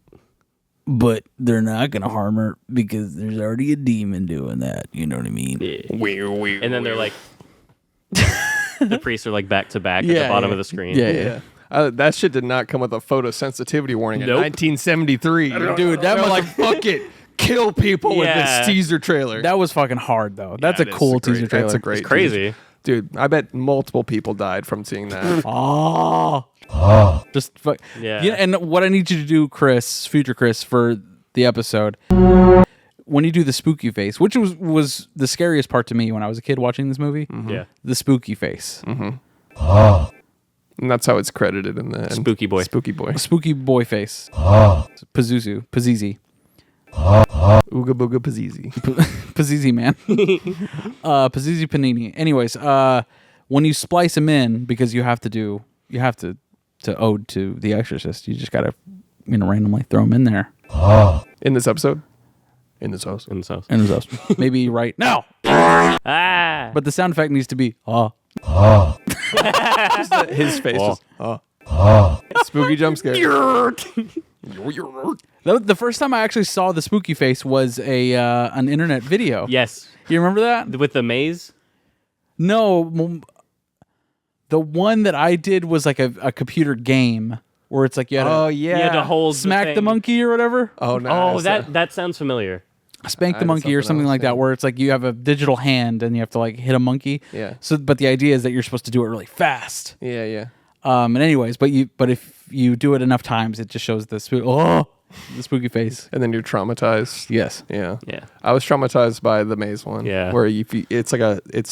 But they're not gonna harm her because there's already a demon doing that. You know what I mean? And then they're like, the priests are like back to back at the bottom of the screen. Yeah. That shit did not come with a photosensitivity warning in Nope. 1973. Dude, that They're must like, fuck it. Kill people with Yeah. this teaser trailer. That was fucking hard though. That's That a is cool great- teaser trailer. That's a great It's crazy. Dude, I bet multiple people died from seeing that. Oh. Just fuck. Yeah. And what I need you to do, Chris, future Chris, for the episode, when you do the spooky face, which was the scariest part to me when I was a kid watching this movie, Yeah. the spooky face. And that's how it's credited in the end. Spooky boy. Spooky boy. Spooky boy face. Pazuzu. Pazizi. Ooga booga pazizi. Pazizi, man. Pazizi Panini. Anyways, when you splice them in, because you have to ode to The Exorcist, you just gotta, randomly throw them in there. In this episode? In this house. In this house. And who's else? Maybe right now. Ah! But the sound effect needs to be His face Oh. just, spooky jump scare. The first time I actually saw the spooky face was an internet video. Yes. You remember that? With the maze? No. The one that I did was like a computer game where it's like you had Oh, to yeah. You had to hold smack the thing. monkey or whatever. Oh, no. Oh, that sounds familiar. Spank the had monkey or something something else, like that, yeah. where it's like you have a digital hand and you have to like hit a monkey. Yeah. So, but the idea is that you're supposed to do it really fast. Yeah, yeah. And anyways, but if you do it enough times, it just shows the spooky face. And then you're traumatized. Yes. Yeah. Yeah. I was traumatized by the maze one. Yeah. Where it's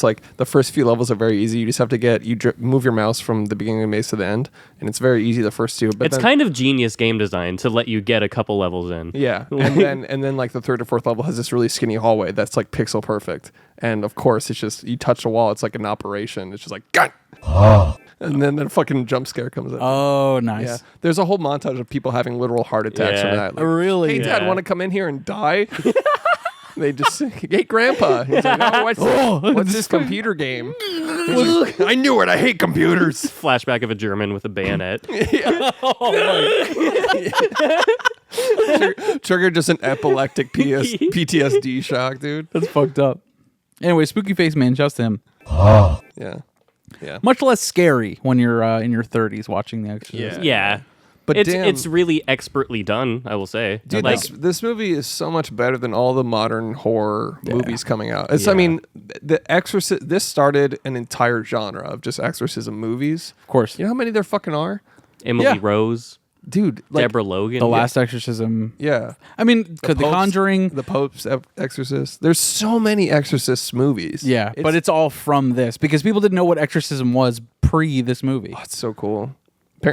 like the first few levels are very easy. You just have to move your mouse from the beginning of the maze to the end, and it's very easy the first two. But It's then, kind of genius game design to let you get a couple levels in. yeah, and then like the third or fourth level has this really skinny hallway that's like pixel perfect, and of course it's just you touch the wall, it's like an operation. It's just like gun. And then the fucking jump scare comes in. Oh, nice. Yeah, there's a whole montage of people having literal heart attacks from Yeah. that. Like, Really? hey, Dad, Yeah. want to come in here and die? They just hey, Grandpa. He's like, what's this computer game? I knew it. I hate computers. Flashback of a German with a bayonet. Trigger just an epileptic PTSD shock, dude. That's fucked up. Anyway, spooky face man, just him. Yeah. Much less scary when you're in your 30s watching The Exorcist. Yeah. But it's really expertly done, I will say. Dude, like, this movie is so much better than all the modern horror movies coming out. I mean, The Exorcist. This started an entire genre of just exorcism movies. Of course. You know how many there fucking are, Emily Rose, dude? Like, Deborah Logan. The Last Exorcism. Yeah. I mean, The Conjuring. The Pope's Exorcist. There's so many Exorcist movies. Yeah, but it's all from this because people didn't know what exorcism was pre this movie. Oh, it's so cool.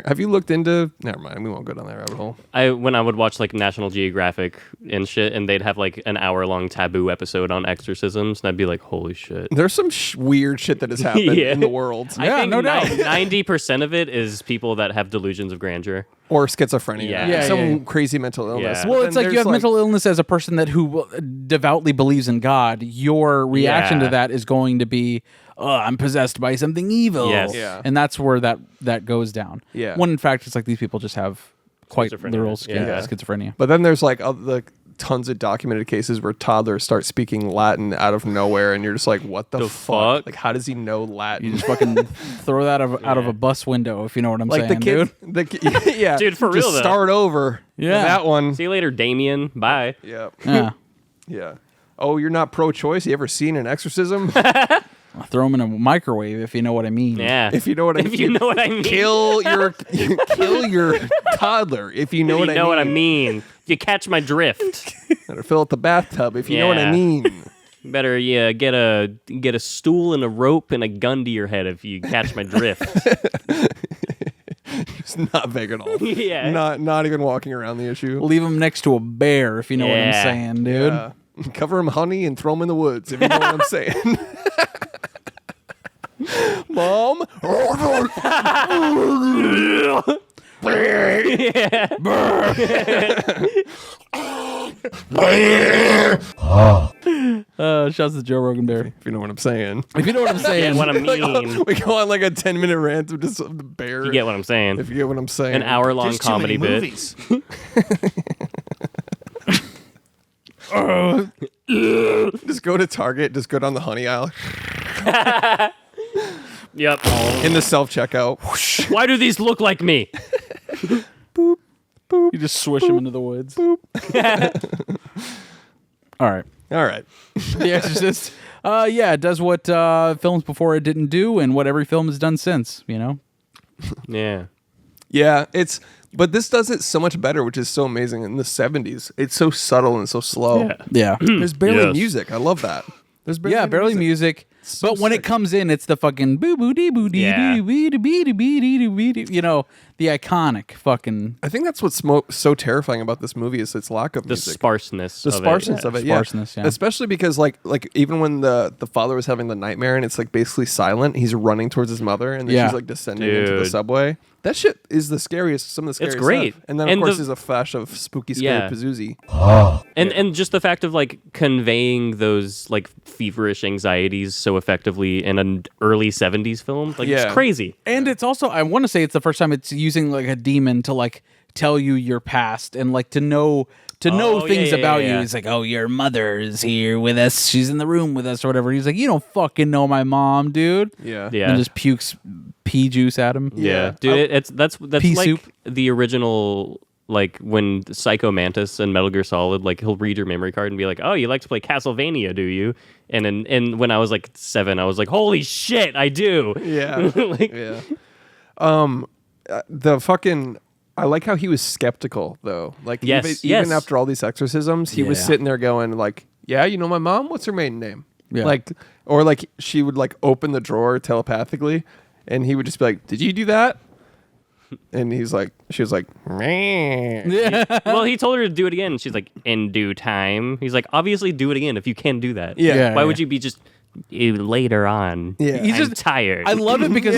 Have you looked into? Never mind. We won't go down that rabbit hole. When I would watch like National Geographic and shit, and they'd have like an hour-long taboo episode on exorcisms, and I'd be like, "Holy shit!" There's some weird shit that has happened in the world, I think no doubt. 90% of it is people that have delusions of grandeur or schizophrenia, Yeah. Crazy mental illness. Yeah. Well, it's like you have mental illness as a person who devoutly believes in God. Your reaction to that is going to be, "Oh, I'm possessed by something evil." Yes. Yeah. And that's where that goes down. Yeah. When in fact, it's like these people just have quite Schizophrenia. literal Yeah. schizophrenia. But then there's like tons of documented cases where toddlers start speaking Latin out of nowhere, and you're just like, "What the fuck? Like, how does he know Latin?" You just fucking throw that out of a bus window, if you know what I'm like saying, dude. Yeah, Dude, for just real, though. start over. Yeah. that one. See you later, Damien. Bye. Yeah, Yeah. yeah. Oh, you're not pro-choice? You ever seen an exorcism? Throw them in a microwave, if you know what I mean. Yeah. If you know what I mean. If you know what I mean. Kill your toddler. If you know If what you know I what I mean. mean. If you catch my drift. Better fill up the bathtub. If you know what I Yeah. mean. Better get a stool and a rope and a gun to your head if you catch my drift. It's not big at all. Yeah. Not even walking around the issue. Leave them next to a bear, if you know what I'm Yeah. saying, dude. Yeah. Cover him honey and throw him in the woods, if you know what I'm saying. Mom. Shouts to Joe Rogan Bear. If you know what I'm saying. If you know what I'm saying. What I mean. We go on like a 10-minute rant of just the bear. You get what I'm saying. If you get what I'm saying. An hour-long comedy bit. Just go to Target. Just go down the honey aisle. Yep. In the self-checkout. Why do these look like me? You just swish them into the woods. All right. All right. The Exorcist. It does what films before it didn't do and what every film has done since, you know? Yeah. Yeah, but this does it so much better, which is so amazing. In the 70s, it's so subtle and so slow. Yeah. There's barely Yes. music. I love that. There's barely music. So But when sick. it comes in, it's the fucking boo boo dee boo dee Yeah. dee bee dee bee dee bee dee bee dee, you know, the iconic fucking I think that's what's so terrifying about this movie is its lack of The music. sparseness The of sparseness it. of it, Sparseness, yeah. Especially because like even when the father was having the nightmare and it's like basically silent, he's running towards his mother and then Yeah. she's like descending into the Dude. subway. That shit is the scariest. Some of the scariest. It's great. Stuff. And then And of course the- there's a flash of spooky, scary Yeah. Pazuzzi. And just the fact of like conveying those like feverish anxieties so effectively in an early 70s film, like Yeah. it's crazy. And it's also, I want to say it's the first time it's using like a demon to like tell you your past and like to know Oh, things yeah, about yeah. you. It's like, oh, your mother is here with us. She's in the room with us or whatever. He's like, you don't fucking know my mom, dude. Yeah. Yeah. And just pukes pea juice at him. Yeah, dude, that's Pea like soup. the original. Like when Psycho Mantis and Metal Gear Solid, like he'll read your memory card and be like, "Oh, you like to play Castlevania, do you?" And when I was like 7, I was like, "Holy shit, I do!" Yeah. Like, Yeah. The fucking. I like how he was skeptical though. Like Yes, even yes. after all these exorcisms, he was Yeah. sitting there going like, "Yeah, you know my mom. What's her maiden name?" Yeah. Like, or like she would like open the drawer telepathically, and he would just be like, "Did you do that?" And she was like, "Meh." well, he told her to do it again. She's like, "In due time." He's like, "Obviously, do it again if you can do that." Yeah. Yeah. Why would you be just later on. Yeah. He's I'm just tired. I love it because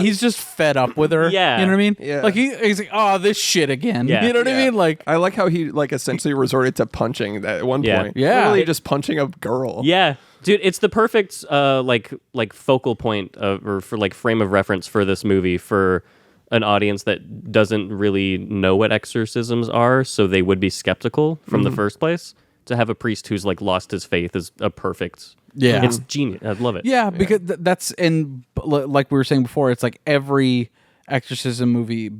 he's just fed up with her. Yeah. You know what I mean? Yeah. Like he's like, oh, this shit again. Yeah. You know what I mean? Like, I like how he like essentially resorted to punching at one Yeah. point. Yeah. Literally just punching a girl. Yeah, dude, it's the perfect like focal point or for like frame of reference for this movie for an audience that doesn't really know what exorcisms are, so they would be skeptical from the first place. To have a priest who's like lost his faith is a perfect. Yeah. It's genius. I love it. yeah, because that's like we were saying before. It's like every exorcism movie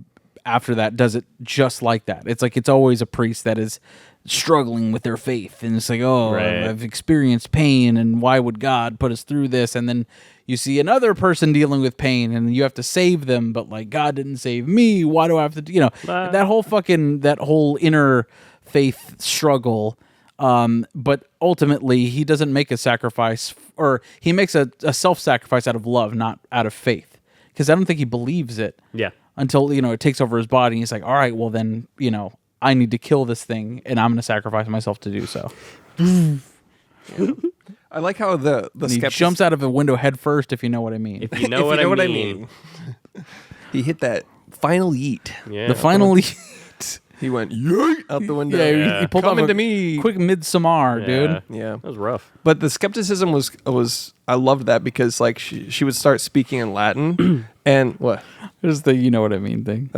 after that does it just like that. It's like it's always a priest that is struggling with their faith, and it's like, oh, Right. I've experienced pain, and why would God put us through this? And then you see another person dealing with pain, and you have to save them, but like God didn't save me. Why do I have to? That whole inner faith struggle. But ultimately, he doesn't make a sacrifice, or he makes a self-sacrifice out of love, not out of faith, because I don't think he believes it. Yeah. Until it takes over his body, and he's like, all right, well then, I need to kill this thing, and I'm going to sacrifice myself to do so. I like how the And he skeptic jumps out of a window head first, if you know what I mean. If you know, what, I mean. He hit that final yeet. Yeah. The final. He went yeet out the window. Yeah, he pulled Coming off to a me. quick midsommar, dude. Yeah. That was rough. But the skepticism was I loved that because like she would start speaking in Latin and what? There's the you know what I mean thing.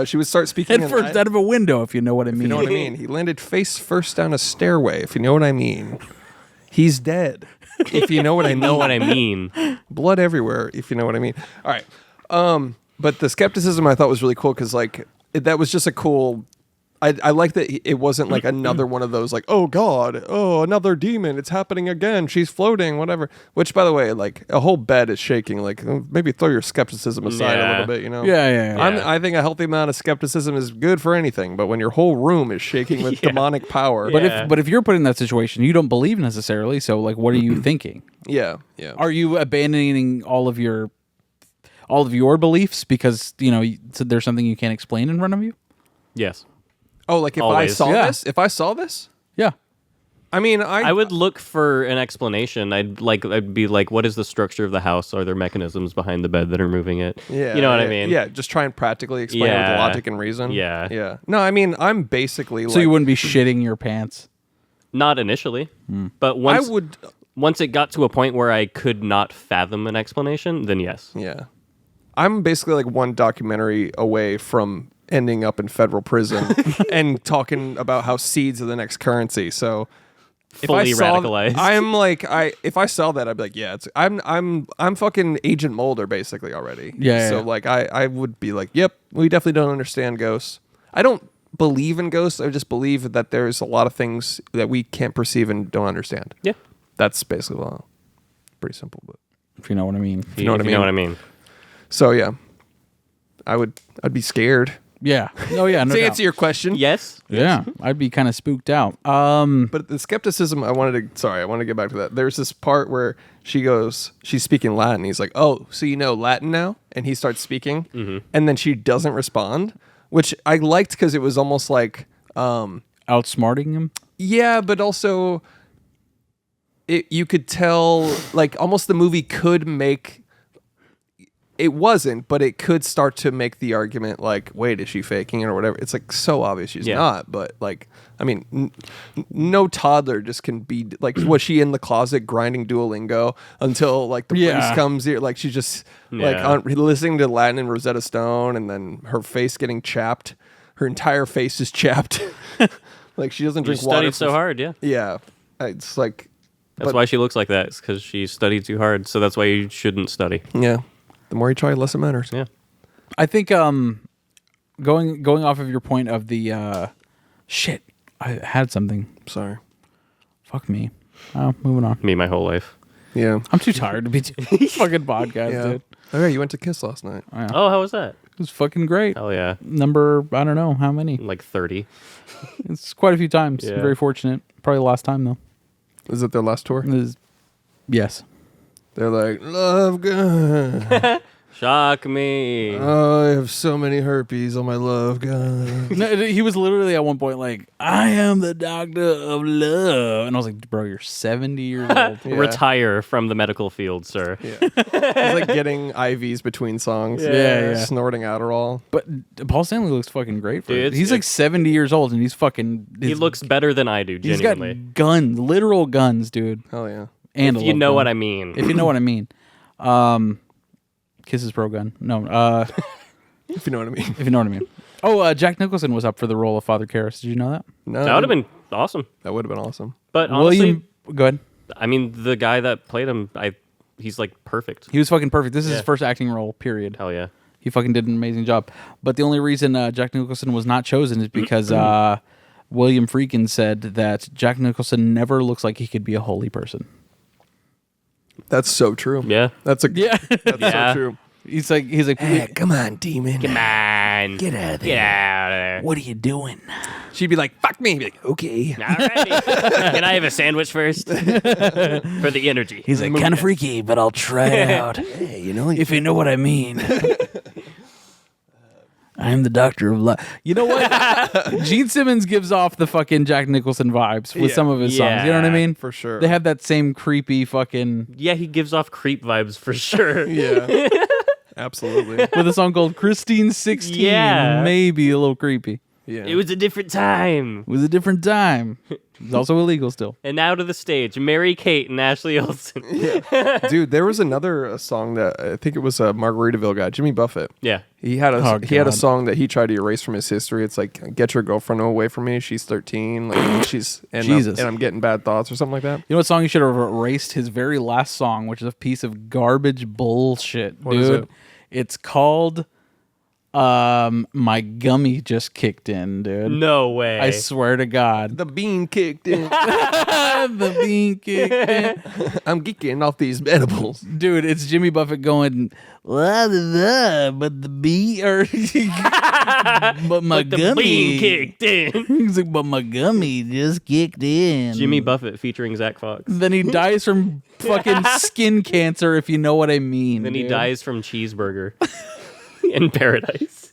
She would start speaking Head in first Latin. out of a window, if you know what I mean. You know what I mean? He landed face first down a stairway, if you know what I mean. He's dead. If you know what I mean. Know what I mean. Blood everywhere, if you know what I mean. All right. But the skepticism I thought was really cool because like that was just a cool. I like that it wasn't like another one of those like, oh God, oh another demon, it's happening again, she's floating, whatever. Which by the way, like a whole bed is shaking. Like maybe throw your skepticism aside a little bit, you know? Yeah. I think a healthy amount of skepticism is good for anything, but when your whole room is shaking with demonic power, But if you're put in that situation, you don't believe necessarily. So like, what are you thinking? yeah. Are you abandoning all of your beliefs because so there's something you can't explain in front of you? Yes. Oh, like if Always. I saw this, Yeah. I mean, I would look for an explanation. I'd be like, what is the structure of the house? Are there mechanisms behind the bed that are moving it? Yeah, You know what I mean? Yeah, just try and practically explain it with Yeah. logic and reason. Yeah. Yeah. No, I mean, I'm basically So like, you wouldn't be shitting your pants. Not initially, but once I would, once it got to a point where I could not fathom an explanation, then yes. yeah. I'm basically like one documentary away from ending up in federal prison and talking about how seeds are the next currency. So Fully radicalized. I'm like, if I saw that, I'd be like, yeah, I'm fucking Agent Mulder basically already. Yeah, So yeah. like, I would be like, yep, we definitely don't understand ghosts. I don't believe in ghosts. I just believe that there's a lot of things that we can't perceive and don't understand. Yeah. That's basically pretty simple, but If you know what I mean. You know what I mean. So yeah, I'd be scared. Yeah. Oh yeah. No To doubt. answer your question, Yes. Yeah, I'd be kind of spooked out. but the skepticism, I wanted to get back to that. There's this part where she's speaking Latin. He's like, oh, so you know Latin now? And he starts speaking, and then she doesn't respond, which I liked because it was almost like, Outsmarting him. yeah, but also you could tell, like almost the movie could make, it wasn't, but it could start to make the argument like, wait, is she faking it or whatever? It's like so obvious she's not, but like, I mean, no toddler just can be like, was she in the closet grinding Duolingo until like the priest comes here? Like she's just like listening to Latin and Rosetta Stone, and then her face getting chapped. Her entire face is chapped. Like she doesn't You drink water. studied so hard, yeah. Yeah, it's like, That's why she looks like that. It's because she studied too hard. So that's why you shouldn't study. yeah. The more you try, less it matters. Yeah. I think going off of your point of the shit, I had something. Sorry. Fuck me. Oh, moving on. Me, my whole life. Yeah. I'm too tired to be doing fucking podcast, Yeah. dude. Oh yeah, you went to Kiss last night. Oh, how was that? It was fucking great. Hell yeah. Number, I don't know how many. Like 30. It's quite a few times. Yeah. Very fortunate. Probably the last time though. Is it their last tour? Yes. They're like, love God. Shock me. Oh, I have so many herpes on my love gun. No, he was literally at one point like, I am the doctor of love. And I was like, bro, you're 70 years old. Yeah. Retire from the medical field, sir. Yeah. He's like getting IVs between songs. Yeah. Snorting Adderall. But Paul Stanley looks fucking great for Dude, it. He's like 70 years old and he's fucking... He looks better than I do, He's genuinely. got guns, literal guns, dude. Hell yeah. And If you know what I mean. If you know what I mean. Kisses pro gun. No. If you know what I mean. If you know what I mean. Oh, Jack Nicholson was up for the role of Father Karras. Did you know that? No, That would have been awesome. That would have been awesome. But honestly, William... Go ahead. I mean, the guy that played him, he's like perfect. He was fucking perfect. This is his Yeah. first acting role, period. Hell yeah. He fucking did an amazing job. But the only reason Jack Nicholson was not chosen is because William Friedkin said that Jack Nicholson never looks like he could be a holy person. That's so true. Yeah. That's Yeah. Yeah. so true. he's like, Come on, demon. Come on. Get out of there. Get out of there. what are you doing? She'd be like, fuck me. He'd be like, okay. Alrighty. Can I have a sandwich first? For the energy. He's like, kind of freaky, but I'll try it out. Hey, you know, If you know what I mean. I am the doctor of love. You know what? Gene Simmons gives off the fucking Jack Nicholson vibes with Yeah. some of his songs. You know what I mean? for sure. They have that same creepy fucking... Yeah, he gives off creep vibes for sure. Yeah. Absolutely. with a song called Christine 16. Yeah. Maybe a little creepy. Yeah. It was a different time. It was a different time. It's also illegal still. And now to the stage, Mary Kate and Ashley Olsen. Dude, there was another song that I think it was a Margaritaville guy, Jimmy Buffett. Yeah. He had Oh, he had a God. song that he tried to erase from his history. It's like, get your girlfriend away from me. She's 13. Like she's and Jesus. I'm getting bad thoughts or something like that. You know what song he should have erased? His very last song, which is a piece of garbage bullshit, What dude. is it? It's called My Gummy Just Kicked In, dude. No way. I swear to God. The bean kicked in. The bean kicked in. I'm geeking off these edibles. Dude, it's Jimmy Buffett going, "La, la, la, but the bee, or but my the gummy bean kicked in. He's like, but my gummy just kicked in. Jimmy Buffett featuring Zach Fox. Then he dies from fucking skin cancer, if you know what I mean. Then he dude. dies from cheeseburger in paradise.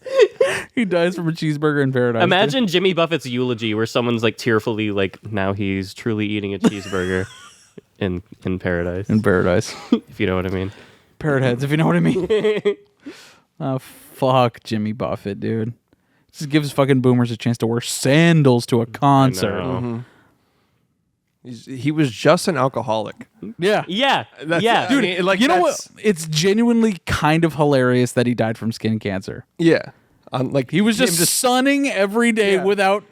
He dies from a cheeseburger in paradise. Imagine Jimmy Buffett's eulogy where someone's like tearfully like, now he's truly eating a cheeseburger in paradise. dude. In paradise. If you know what I mean. Parrot heads, if you know what I mean. Oh, fuck Jimmy Buffett, dude. Just gives fucking boomers a chance to wear sandals to a concert. know. He was just an alcoholic. Yeah. Yeah. That's- yeah. I mean, like, You know what? that's- It's genuinely kind of hilarious that he died from skin cancer. Yeah. Like He was him just sunning every day Yeah. without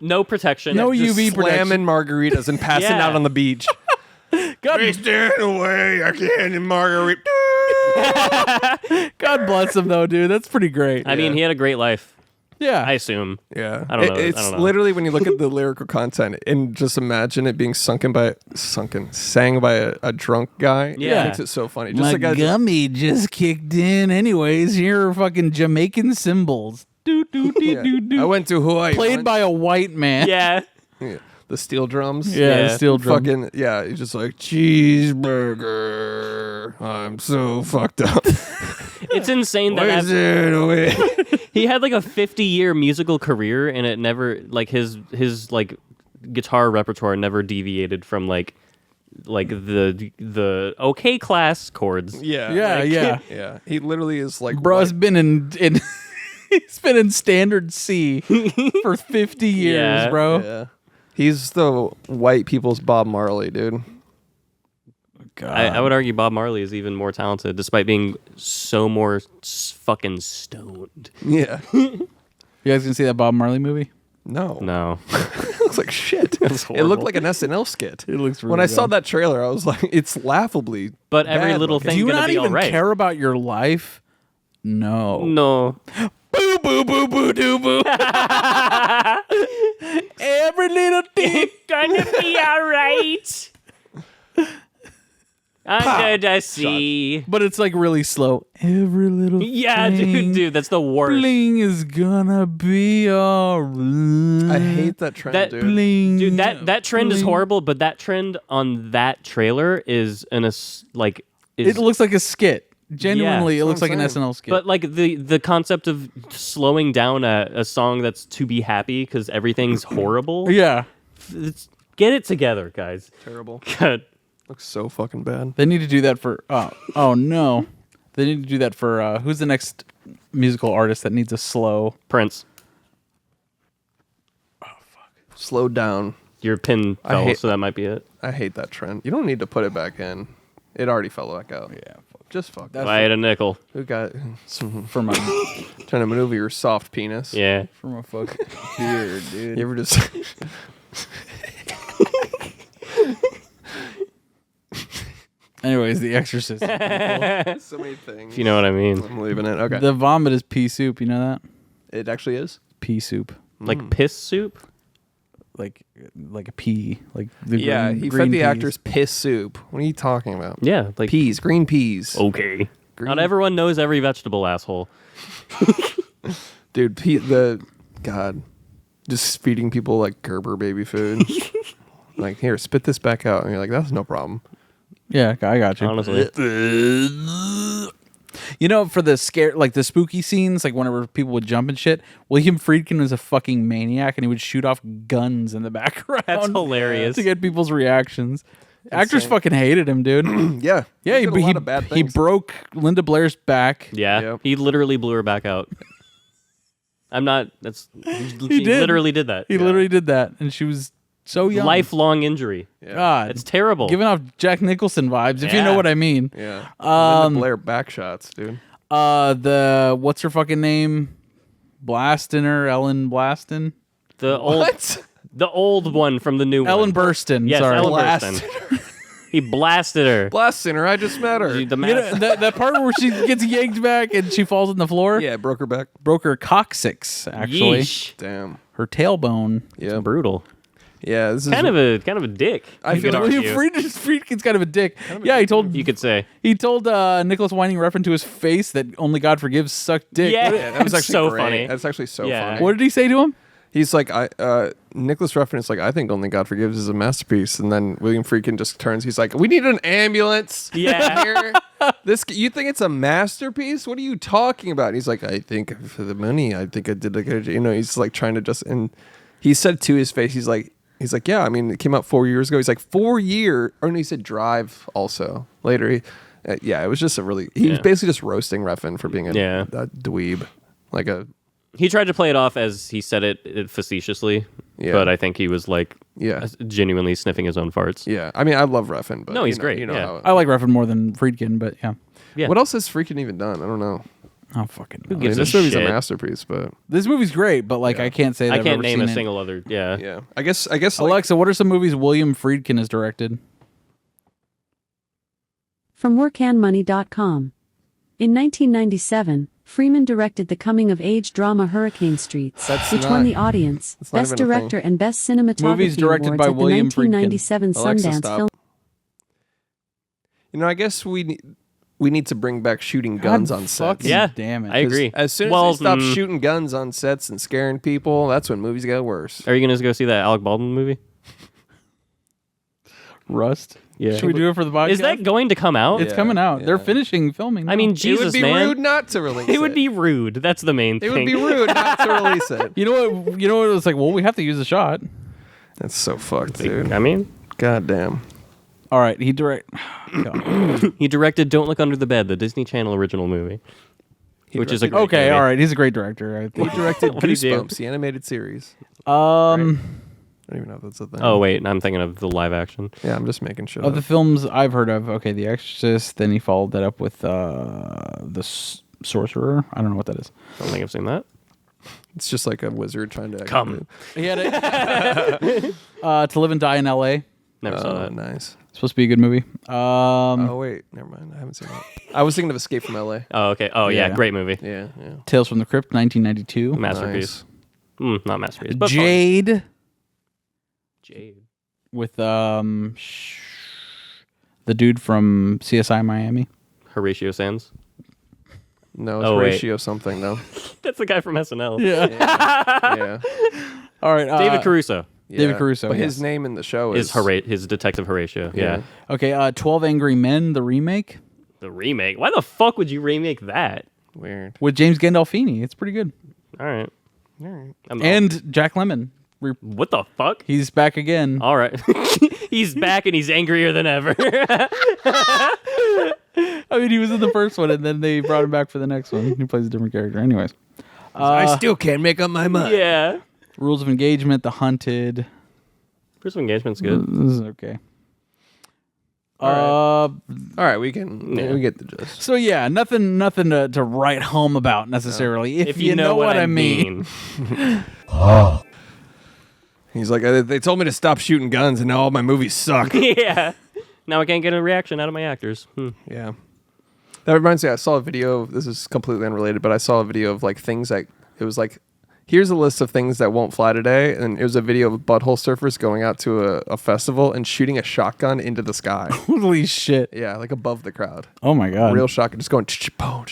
no protection. No just UV protection. slamming margaritas and passing Yeah. out on the beach. God, Stand away, I can't in margarita. God bless him though, dude. That's pretty great. I mean, he had a great life, yeah. I assume. Yeah, I don't know. It's I don't know. literally when you look at the lyrical content and just imagine it being sang by a drunk guy. Yeah. It makes it so funny. Just My like a, gummy just kicked in. Anyways, here are fucking Jamaican cymbals. Do do do yeah. do do. I went to Hawaii. Played once. by a white man. Yeah. Yeah. The steel drums. Yeah, Yeah. steel drum. Fucking yeah. He's just like cheeseburger. I'm so fucked up. It's insane that Where's it away? he had like a 50-year musical career and it never like his like guitar repertoire never deviated from like the okay class chords. Yeah. Yeah, yeah. Yeah. He literally is like Bro's white. been in he's been in standard C for 50 years, Yeah. bro. Yeah. He's the white people's Bob Marley, dude. God. I would argue Bob Marley is even more talented despite being so more fucking stoned. Yeah. You guys gonna see that Bob Marley movie? No. No. It looks like shit. It's It looked horrible. like an SNL skit. It looks When I saw that trailer, I was like, it's laughlaugly. But every bad little looking. thing Do you gonna not be even all right. care about your life? No. No. Boo boo boo boo doo boo. Every little thing. Gonna be all right. Under the sea. But it's like really slow. Every little Yeah, thing. dude, that's the worst. Bling is gonna be alright. I hate that trend, That- dude. Bling. Dude, that trend is bling. horrible, but that trend on that trailer is It looks like a skit. Genuinely, Yeah, it looks that's like what an I'm saying. SNL skit. But like the concept of slowing down a song that's to be happy because everything's horrible. yeah, Get it together, guys. Terrible. God. Looks so fucking bad. they need to do that for. Oh no, they need to do that for. Who's the next musical artist that needs a slow? Prince, Slow down. your pin I fell, hate- so that might be it. I hate that trend. You don't need to put it back in. It already fell back out. Yeah, Just fuck. That's- I had a nickel. Who got for my trying to maneuver your soft penis? Yeah. for my fucking beard, dude. You ever just Anyways, The Exorcist. so many things. If you know what I mean. I'm leaving it. Okay. The vomit is pea soup. You know that? It actually is. Pea soup, Like piss soup? like a pea, like the Yeah, green, he green fed the peas. actors piss soup. What are you talking about? Yeah. Like Peas, green peas. Okay. Green- Not everyone knows every vegetable, asshole. Dude, God, just feeding people like Gerber baby food. Like, here, spit this back out. And you're like, that's no problem. Yeah, I got you. Honestly. You know, for the scare, like the spooky scenes, like whenever people would jump and shit, William Friedkin was a fucking maniac, and he would shoot off guns in the background. That's hilarious. to get people's reactions. Actors Insane. fucking hated him, dude. Yeah. Yeah, did a lot of bad he things. broke Linda Blair's back. Yeah. Yep. He literally blew her back out. I'm not. That's. He did. literally did that. He literally did that, and she was so young. Lifelong injury. God, It's terrible. giving off Jack Nicholson vibes, if you know Yeah. what I mean. Yeah. Linda Blair back shots, dude. The what's her fucking name? Ellen Blaston. the old, the old one from the new Ellen one. Burstyn. Yes, sorry. Ellen Blasted Burstyn. He blasted her. Blasting her. I just met her. The You know, mask. that part where she gets yanked back and she falls on the floor? Yeah, broke her back. Broke her coccyx, actually. Yeesh. Damn. Her tailbone. Yeah. Brutal. Yeah, this is Kind of a dick. I you feel could like argue. Friedkin's kind of a dick. Yeah, You could say. he told Nicholas Winding Refn to his face that only God forgives sucked dick. Yeah. What, Yeah, that was It's actually so great. funny. That's actually so Yeah. funny. what did he say to him? He's like, Nicholas Refn is like, I think Only God Forgives is a masterpiece. And then William Friedkin just turns. He's like, we need an ambulance. Yeah. Here. You think it's a masterpiece? What are you talking about? And he's like, I think for the money, I think I did a good, he's like trying to just, and he said to his face, he's like, yeah, I mean, it came out 4 years ago. He's like, 4 years. Or no, he said Drive also later. Yeah, it was just he was basically just roasting Refn for being a dweeb. Like He tried to play it off as he said it facetiously, Yeah. but I think he was like Yeah. genuinely sniffing his own farts. Yeah, I mean, I love Refn, but No, he's you know, great, You know yeah. how, I like Refn more than Friedkin, but yeah. Yeah. What else has Friedkin even done? I don't know. Oh, fucking know. I mean, gives a this movie's a shit? masterpiece, but This movie's great, but like I can't say that I I've can't ever name seen a it. single other. Yeah. yeah. I guess. Like, Alexa, what are some movies William Friedkin has directed? From WorkAndMoney.com. In 1997, Freeman directed the coming-of-age drama Hurricane Streets, That's which not- won the audience, that's not Best even a Director and Best Cinematography Movies directed awards by at the William Friedkin. 1997 Alexa, Sundance stop. Film. I guess we need to bring back shooting guns on sets. fucking Yeah. damn it. I agree. As soon as Well, they stop shooting guns on sets and scaring people, that's when movies get worse. Are you gonna go see that Alec Baldwin movie? Rust. Yeah. Should we do it for the podcast? Is that going to come out? It's Yeah, coming out. They're yeah. finishing filming. I mean, now. Jesus, it would be man. rude not to release It would be rude. That's the main It thing. would be rude not to release it. you know what? You know what? It was like, well, we have to use a shot. That's so fucked, dude. I mean, God damn. All right, he direct. God. he directed "Don't Look Under the Bed," the Disney Channel original movie, which is a great Okay, movie. all right. He's a great director. I He think. directed What do you do? Goosebumps, the animated series. I don't even know if that's a thing. Oh wait, I'm thinking of the live action. Yeah, I'm just making shit Of up. the films I've heard of, okay, The Exorcist. Then he followed that up with Sorcerer. I don't know what that is. I don't think I've seen that. It's just like a wizard trying to Come. He had it. To Live and Die in L.A. Never saw Oh, that. nice. Supposed to be a good movie. Oh wait, never mind. I haven't seen that. I was thinking of Escape from L.A. Oh okay. Oh yeah, Yeah. great movie. Yeah, yeah. Tales from the Crypt, 1992. Masterpiece. Nice. Not masterpiece. But fun. Jade Jade. with the dude from CSI Miami. Horatio Sands. No, it's Oh, wait. Ratio something though. That's the guy from SNL. Yeah. All right, David Caruso David Caruso, But yes. his name in the show is is his Detective Horatio. Yeah. Okay, 12 Angry Men, the remake. The remake? Why the fuck would you remake that? Weird. With James Gandolfini. It's pretty good. All right. And Jack Lemmon. What the fuck? He's back again. All right. He's back and he's angrier than ever. I mean, he was in the first one, and then they brought him back for the next one. He plays a different character. Anyways. I still can't make up my mind. Yeah. Rules of Engagement, The Hunted. Rules of Engagement's good. This is okay. All right, we get the gist. So yeah, nothing to write home about necessarily. If you know what I mean. He's like, they told me to stop shooting guns, and now all my movies suck. Yeah. Now I can't get a reaction out of my actors. Yeah. That reminds me, I saw a video, this is completely unrelated, but I saw a video of like things that, it was like, here's a list of things that won't fly today, and it was a video of butthole surfers going out to a festival and shooting a shotgun into the sky. Holy shit. Yeah, like above the crowd. Oh my god. Real shotgun, just going, ch-ch-po.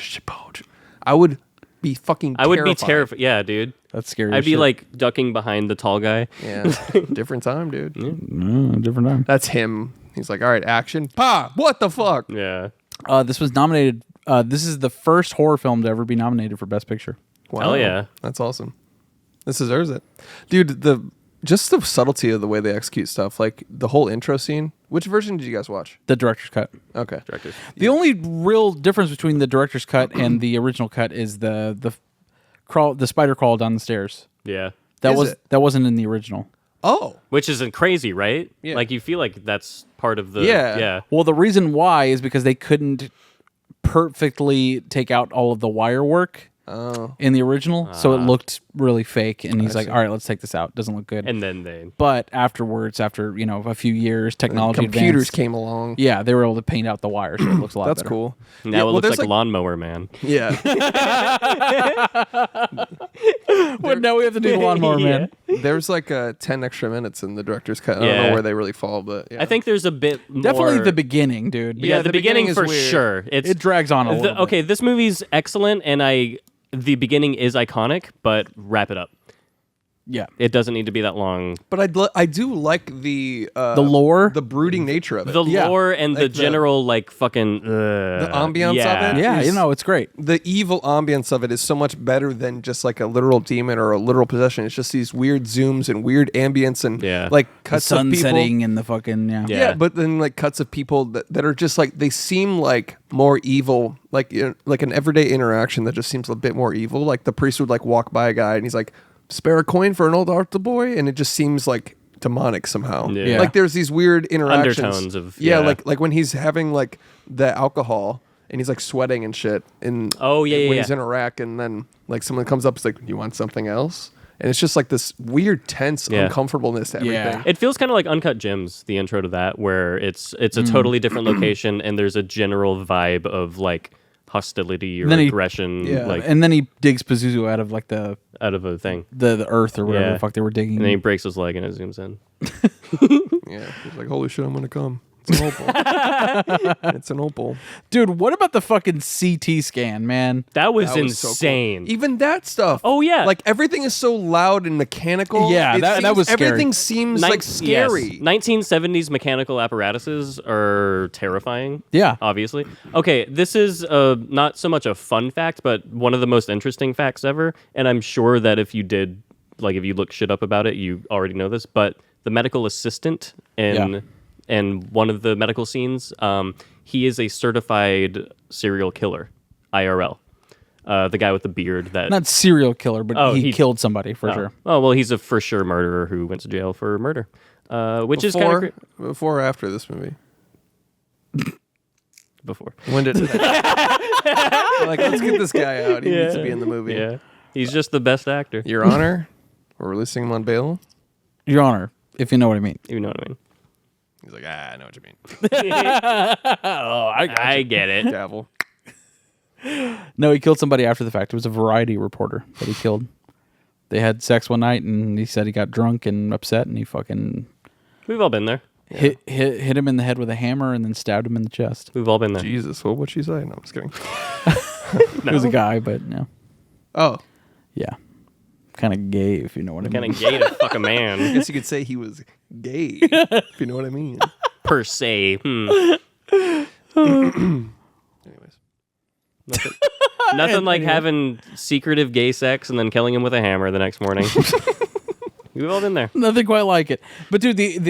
I would be fucking terrified. I would be terrified. Yeah, dude. That's scary. I'd be like ducking behind the tall guy. Yeah, different time, dude. Different time. That's him. He's like, all right, action. Pa! What the fuck? Yeah. This was nominated. This is the first horror film to ever be nominated for Best Picture. Wow. Hell yeah. That's awesome. This deserves it. Dude, just the subtlety of the way they execute stuff, like the whole intro scene. Which version did you guys watch? The director's cut. Okay. The only real difference between the director's cut and the original cut is the spider crawl down the stairs. Yeah. That wasn't in the original. Oh. Which isn't crazy, right? Yeah. Like you feel like that's part of the Yeah. Well, the reason why is because they couldn't perfectly take out all of the wire work in the original, so it looked really fake. And he's like, "All right, let's take this out. Doesn't look good." And then they But afterwards, after a few years, technology Computers advanced, came along. Yeah, they were able to paint out the wire, so it looks a lot That's better. cool. now it looks there's like Lawnmower Man. Yeah. But now we have to do the Lawnmower Man. There's like 10 extra minutes in the director's cut. I don't Yeah. know where they really fall, but yeah. I think there's a bit Definitely more... the beginning, dude. Yeah, the beginning is for weird. sure. It drags on a little bit. Okay, this movie's excellent, and the beginning is iconic, but wrap it up. Yeah. It doesn't need to be that long. But I do like the lore? the brooding nature of it. The lore and the Like general fucking the ambiance yeah. of it. Yeah, is- it's great. The evil ambience of it is so much better than just like a literal demon or a literal possession. It's just these weird zooms and weird ambience and like The cuts sun of people. setting and the fucking Yeah, but then like cuts of people that are just like they seem like more evil, like an everyday interaction that just seems a bit more evil. Like the priest would like walk by a guy and he's like, "Spare a coin for an old altar boy," and it just seems like demonic somehow. Yeah. Like there's these weird interactions. Undertones of like when he's having like the alcohol and he's like sweating and shit. And when he's in Iraq, and then like someone comes up, it's like, "You want something else?" And it's just like this weird, tense uncomfortableness to everything. Yeah. It feels kind of like Uncut Gems, the intro to that, where it's a totally different location and there's a general vibe of like hostility or aggression, and then he digs Pazuzu out of like the a thing, the earth or whatever the fuck they were digging. And then he breaks his leg and it zooms in. Yeah, he's like, "Holy shit, I'm gonna come." It's an opal. It's an opal. Dude, what about the fucking CT scan, man? That was so cool. insane. Even that stuff. Oh, yeah. Like everything is so loud and mechanical. Yeah, that was scary. Everything seems like scary. 1970s mechanical apparatuses are terrifying. Yeah. Obviously. Okay, this is not so much a fun fact, but one of the most interesting facts ever. And I'm sure that if you look shit up about it, you already know this. But the medical assistant in one of the medical scenes, he is a certified serial killer, IRL. The guy with the beard that... Not serial killer, but he killed somebody for sure. Oh, well, he's a for sure murderer who went to jail for murder. Which is kind of... Before or after this movie? Before. When did it like, let's get this guy out. He needs to be in the movie. Yeah. He's just the best actor. Your Honor, we're releasing him on bail. Your Honor, if you know what I mean. You know what I mean. He's like, I know what you mean. I get it. Gavel. No, he killed somebody after the fact. It was a Variety reporter that he killed. They had sex one night, and he said he got drunk and upset, and he fucking... We've all been there. Hit him in the head with a hammer and then stabbed him in the chest. We've all been there. Jesus, what'd she say? No, I'm just kidding. It was a guy, but no. Oh. Yeah. Kind of gay, if you know what I mean. Kind of gay to fuck a man. I guess you could say he was gay, if you know what I mean. Per se. Yeah. Nothing like having secretive gay sex and then killing him with a hammer the next morning. We've all been there. Nothing quite like it. But dude, what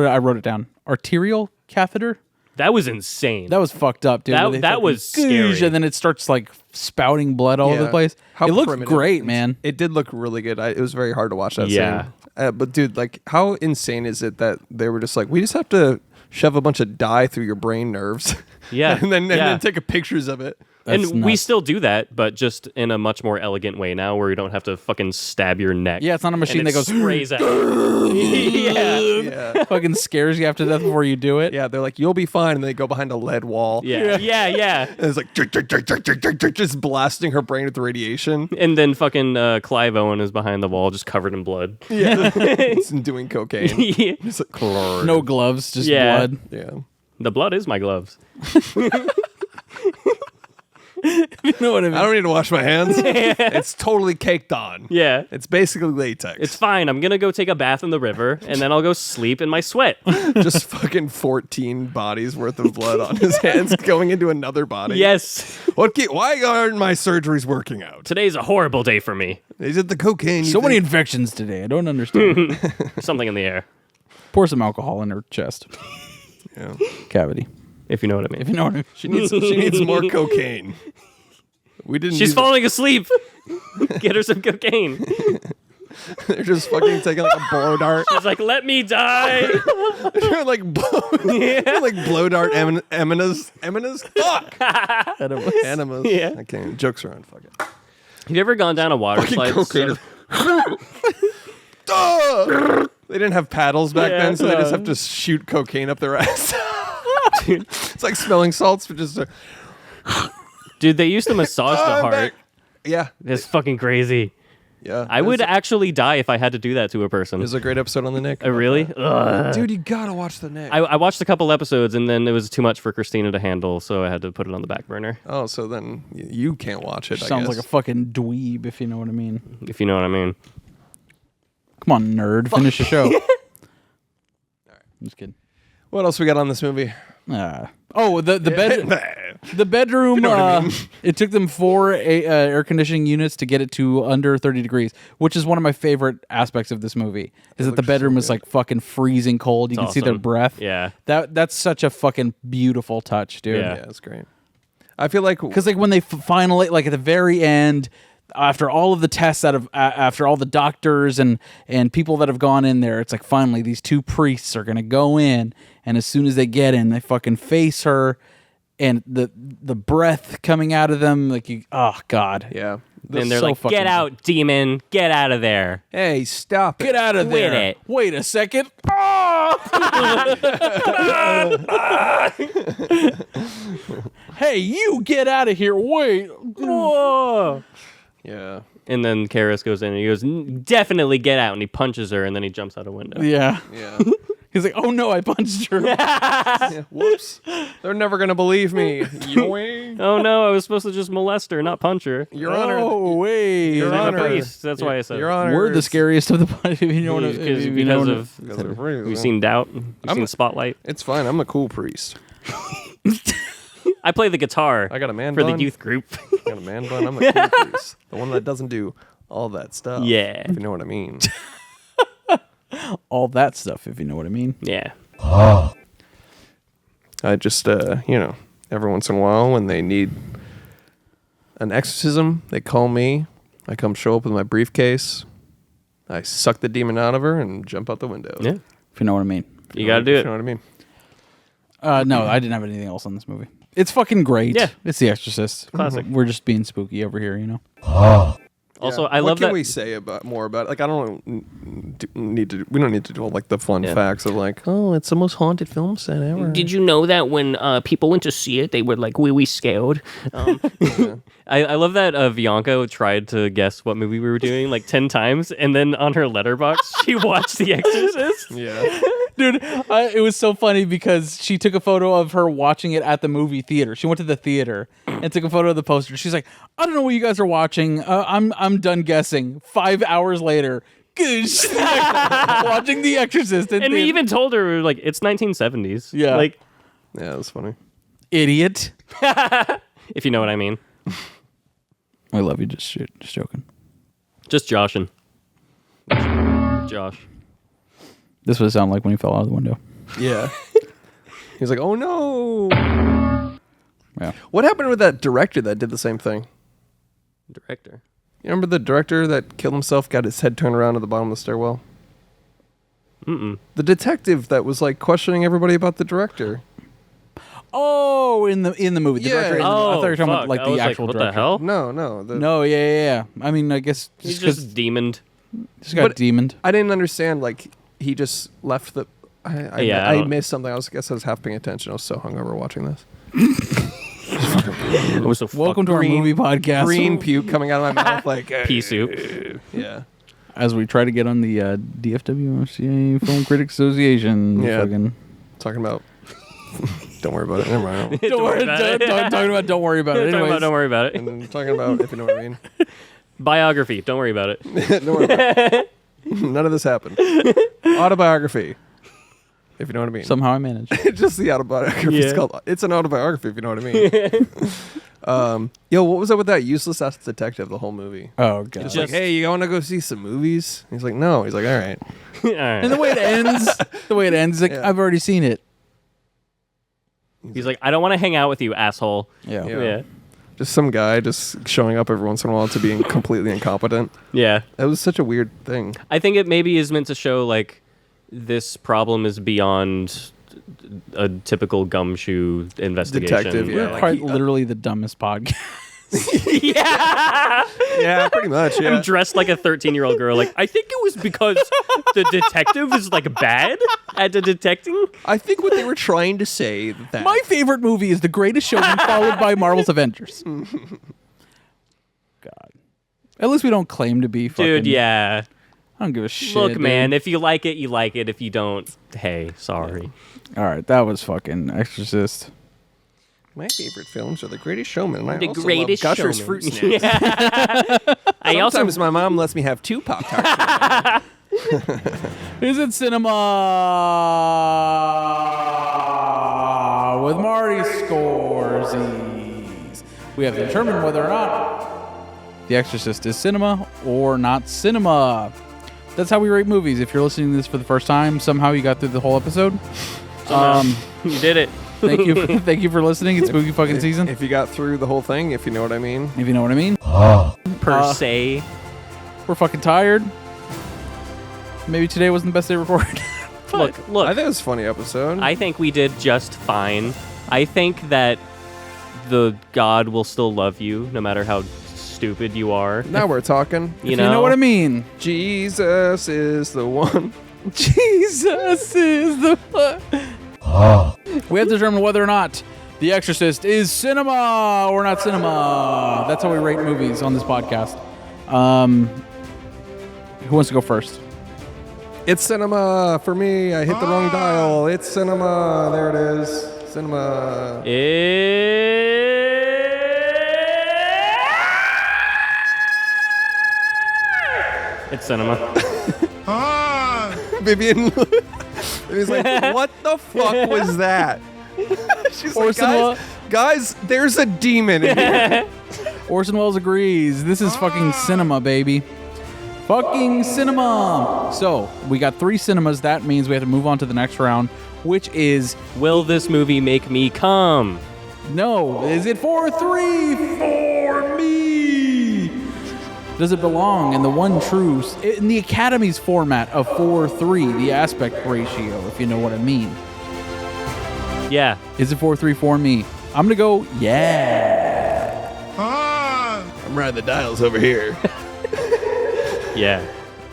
I wrote it down. Arterial catheter? That was insane. That was fucked up, dude. That was scary. And then it starts like spouting blood all over the place. How it looked primitive. great, man. It did look really good. It was very hard to watch that Yeah. scene. But dude, like, how insane is it that they were just like, we just have to shove a bunch of dye through your brain nerves, Yeah. and then take a pictures of it. That's And we nuts. still do that, but just in a much more elegant way now, where you don't have to fucking stab your neck. Yeah, it's not a machine and that it goes sprays out. Yeah. Yeah, fucking scares you after death before you do it. yeah. They're like, you'll be fine, and they go behind a lead wall. Yeah. Yeah. And it's like just blasting her brain with radiation. And then fucking Clive Owen is behind the wall, just covered in blood. Yeah, it's doing cocaine. Yeah. It's like, Lord. No gloves, just Yeah. blood. Yeah. The blood is my gloves. You know what I mean? I don't need to wash my hands. It's totally caked on. Yeah. It's basically latex. It's fine. I'm gonna go take a bath in the river, and then I'll go sleep in my sweat. just fucking 14 bodies worth of blood on his hands going into another body. Yes. Why aren't my surgeries working out? Today's a horrible day for me. Is it the cocaine? So many infections today. I don't understand. Something in the air, Pour some alcohol in her chest Yeah. cavity. if you know what I mean. If you know what I mean. She needs more cocaine. We didn't. She's do that. falling asleep. Get her some cocaine. They're just fucking taking like a blow dart. She's like, let me die. They're like blow dart enemas. Fuck. Enemas. Yeah. I can't. Jokes around. Fuck it. Have you ever gone down a water slide? cocaine. Duh! They didn't have paddles back Yeah. then, so they just have to shoot cocaine up their ass. Dude. It's like smelling salts, but just. Dude, they used to massage the I'm heart. back. Yeah. It's fucking crazy. Yeah. I would actually die if I had to do that to a person. There's a great episode on the Nick. Really? Ugh. Dude, you gotta watch the Nick. I watched a couple episodes and then it was too much for Christina to handle, so I had to put it on the back burner. Oh, so then you can't watch it. Sounds I like guess. a fucking dweeb, if you know what I mean. If you know what I mean. Come on, nerd. Finish the show. I'm just kidding. What else we got on this movie? Oh, the bed, the bedroom. You know what I mean. It took them 4 air conditioning units to get it to under 30 degrees, which is one of my favorite aspects of this movie. Is that the bedroom is like fucking freezing cold. You can see their awesome. breath. Yeah. That's such a fucking beautiful touch, dude. Yeah. Yeah, it's great. I feel like Because like when they finally, like at the very end, after all of the tests after all the doctors and people that have gone in there, it's like finally these 2 priests are gonna go in, and as soon as they get in, they fucking face her, and the breath coming out of them, like oh god, yeah. And they're so like, fucking get out, demon. Get out of there. Hey, stop it. get out of Quit there! it. Wait a second! Oh! Hey, you get out of here! Wait! Whoa. Yeah. And then Karis goes in and he goes, definitely get out. And he punches her and then he jumps out a window. Yeah, Yeah. he's like, oh no, I punched her. Yeah. Whoops. They're never gonna believe me. Yoing. Oh no, I was supposed to just molest her, not punch her. Your Honor. Oh wait! Your I'm a Honor. priest. That's why I said Your it. Honor. We're the scariest of the bunch. If you know what I Because if you know what I- Because of real. You've seen Doubt. You've seen Spotlight. It's fine. I'm a cool priest. I play the guitar I got a man for bun. the youth group. I got a man bun. I'm a cool priest. The one that doesn't do all that stuff. Yeah. If you know what I mean. all that stuff, if you know what I mean. Yeah. I just, every once in a while when they need an exorcism, they call me. I come show up with my briefcase. I suck the demon out of her and jump out the window. Yeah. If you know what I mean. You got to do You it. know what I mean? No, I didn't have anything else on this movie. It's fucking great. Yeah. It's The Exorcist. Classic. We're just being spooky over here, you know. Also, Yeah. I what love can that. we say more about it? Like, I don't need to. We don't need to do all like the fun Yeah. facts of like, oh, it's the most haunted film set ever. Did you know that when people went to see it, they were like wee scared? I love that Bianca tried to guess what movie we were doing like 10 times, and then on her letterbox, she watched The Exorcist. Yeah. Dude, it was so funny because she took a photo of her watching it at the movie theater. She went to the theater and took a photo of the poster. She's like, I don't know what you guys are watching. I'm done guessing. 5 hours later, she's watching The Exorcist. And we even told her, we were like, it's 1970s. Yeah. Like, Yeah, that's funny. Idiot. If you know what I mean. I love you. Just joking. Just joshing. Josh. This would sound like when he fell out of the window. Yeah. He's like, oh no. Yeah. What happened with that director that did the same thing? Director. You remember the director that killed himself, got his head turned around at the bottom of the stairwell? Mm-mm. The detective that was like questioning everybody about the director. Oh, in the movie. The Yeah. director. I thought you were talking about like I the was actual what director. the hell? No. No, yeah. I mean, I guess He's just just demoned. got But- demoned. I didn't understand. Like he just left the. I don't- missed something. I guess I was half paying attention. I was so hungover watching this. It was so Welcome to our green- movie podcast. Green puke coming out of my mouth like pea soup. Yeah. As we try to get on the DFWCA Film Critics Association. Yeah. Fucking. Talking about. Don't worry about it. Never mind. Don't worry about it. Talking about don't worry about it. Talking Anyways. about, don't worry about it. And then talking about if you know what I mean. Biography. Don't worry about it. Don't worry about it. None of this happened. Autobiography. If you know what I mean. Somehow I managed. Just the autobiography. Yeah. It's an autobiography, if you know what I mean. Yo, what was up with that useless ass detective the whole movie? Oh god. He's like, hey, you want to go see some movies? He's like, no. He's like, all right. All right. And the way it ends, like Yeah. I've already seen it. He's like, I don't want to hang out with you, asshole. Yeah. Yeah. Just some guy just showing up every once in a while to being completely incompetent. Yeah. It was such a weird thing. I think it maybe is meant to show like this problem is beyond a typical gumshoe investigation. Detective, yeah. We're like quite he- literally the dumbest podcast. Yeah. Yeah, pretty much. Yeah. I'm dressed like a 13-year-old girl. Like, I think it was because the detective is like bad at the detecting. I think what they were trying to say that My favorite movie is The Greatest Showman, followed by Marvel's Avengers. God. At least we don't claim to be fucking... Dude, yeah. I don't give a shit. Look, dude. man, if you like it, you like it. If you don't, hey, sorry. All right, that was fucking Exorcist. my favorite films are The Greatest Showman, and I The also Greatest love Gushers Showman. fruit snacks. I also Sometimes my mom lets me have 2 Pop-Tarts. Is it cinema with Marty Scorsese? We have to determine whether or not The Exorcist is cinema or not cinema. That's how we rate movies. If you're listening to this for the first time, somehow you got through the whole episode. you did it. Thank you, thank you for listening. It's spooky fucking season. If you got through the whole thing, if you know what I mean. If you know what I mean. Per se. We're fucking tired. Maybe today wasn't the best day recorded. Look. I think it was a funny episode. I think we did just fine. I think that the God will still love you no matter how stupid you are. Now we're talking. You You know what I mean? Jesus is the one. Jesus is the one. We have to determine whether or not The Exorcist is cinema or not cinema. That's how we rate movies on this podcast. Who wants to go first? It's cinema for me. I hit the wrong dial. It's cinema. There it is. Cinema. It's cinema. Vivian. He's like, what the fuck was that? She's like, Cinema. guys, there's a demon in here. Orson Welles agrees. This is fucking cinema, baby. Fucking cinema. So, we got 3 cinemas. That means we have to move on to the next round, which is Will this movie make me come? no. Is it 4-3 for me? Does it belong in the one true, in the Academy's format of 4-3, the aspect ratio, if you know what I mean? Yeah. Is it 4-3 for me? I'm gonna go, yeah. I'm riding the dials over here. Yeah.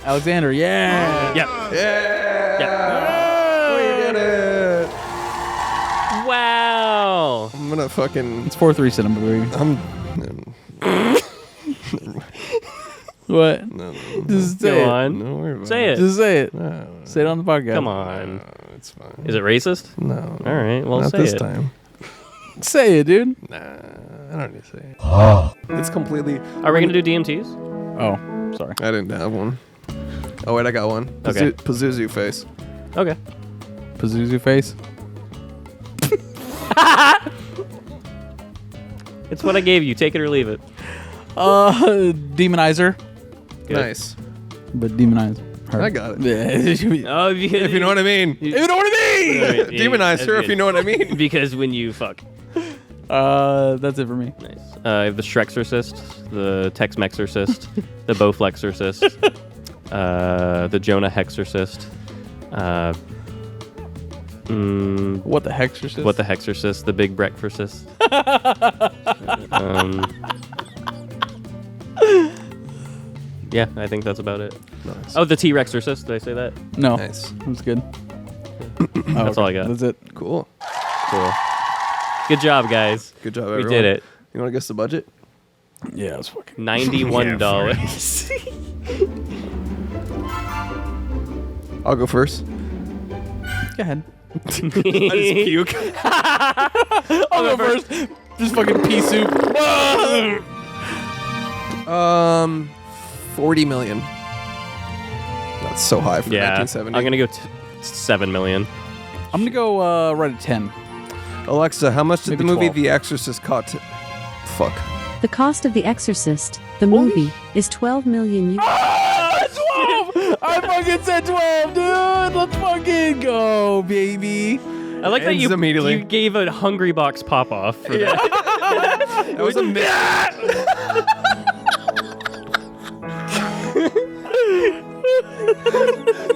Alexander, yeah. Yeah. Yeah. Yeah. We did it. Wow. I'm gonna fucking. It's 4-3 cinema, baby. What? No, Just say Go it. on. no, we're Say it. Just say it. No, Say it on the podcast. Come on. it's fine. Is it racist? No. All right. Well, Not say this it. time. Say it, dude. Nah, I don't need to say it. It's completely. Are we gonna do DMTs? Oh, sorry. I didn't have one. Oh wait, I got one. Okay. Pazuzu face. Okay. Pazuzu face. It's what I gave you. Take it or leave it. Demonize Her. Good. Nice. But Demonize Her. I got it. Oh, If you know what I mean. You know what I mean? Demonize her if you know what I mean. Because when you fuck. That's it for me. Nice. I have the Shrexorcist, the Tex-Mexorcist, the Bowflexorcist, the Jonah Hexorcist, What the Hexorcist? what the Hexorcist, the Big Breakfastist. Yeah, I think that's about it. Nice. Oh, the T-Rexorcist. Did I say that? No. Nice. That's good. That's all I got. That's it. Cool. Cool. Good job, guys. Good job, We everyone. did it. You want to guess the budget? Yeah, it's fucking. $91. I'll go first. Go ahead. I just puke. I'll go first. Just fucking pea soup. 40 million. That's so high for Yeah, 1970. I'm gonna go 7 million. I'm gonna go right at 10. Alexa, how much did Maybe the movie 12. The Exorcist cost? Fuck. The cost of The Exorcist, the movie, is $12 million. 12! I fucking said 12, dude. Let's fucking go, baby. I like that Ends you immediately. you gave a Hungry Box pop off for that. That was a myth.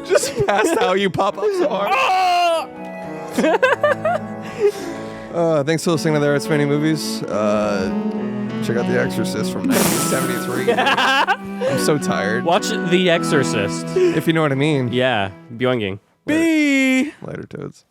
Just past how you pop up so hard. Thanks for listening to the Arts Fanny Movies. Check out The Exorcist from 1973. I'm so tired. Watch The Exorcist. If you know what I mean. Yeah, Byoinging. B. Later, toads.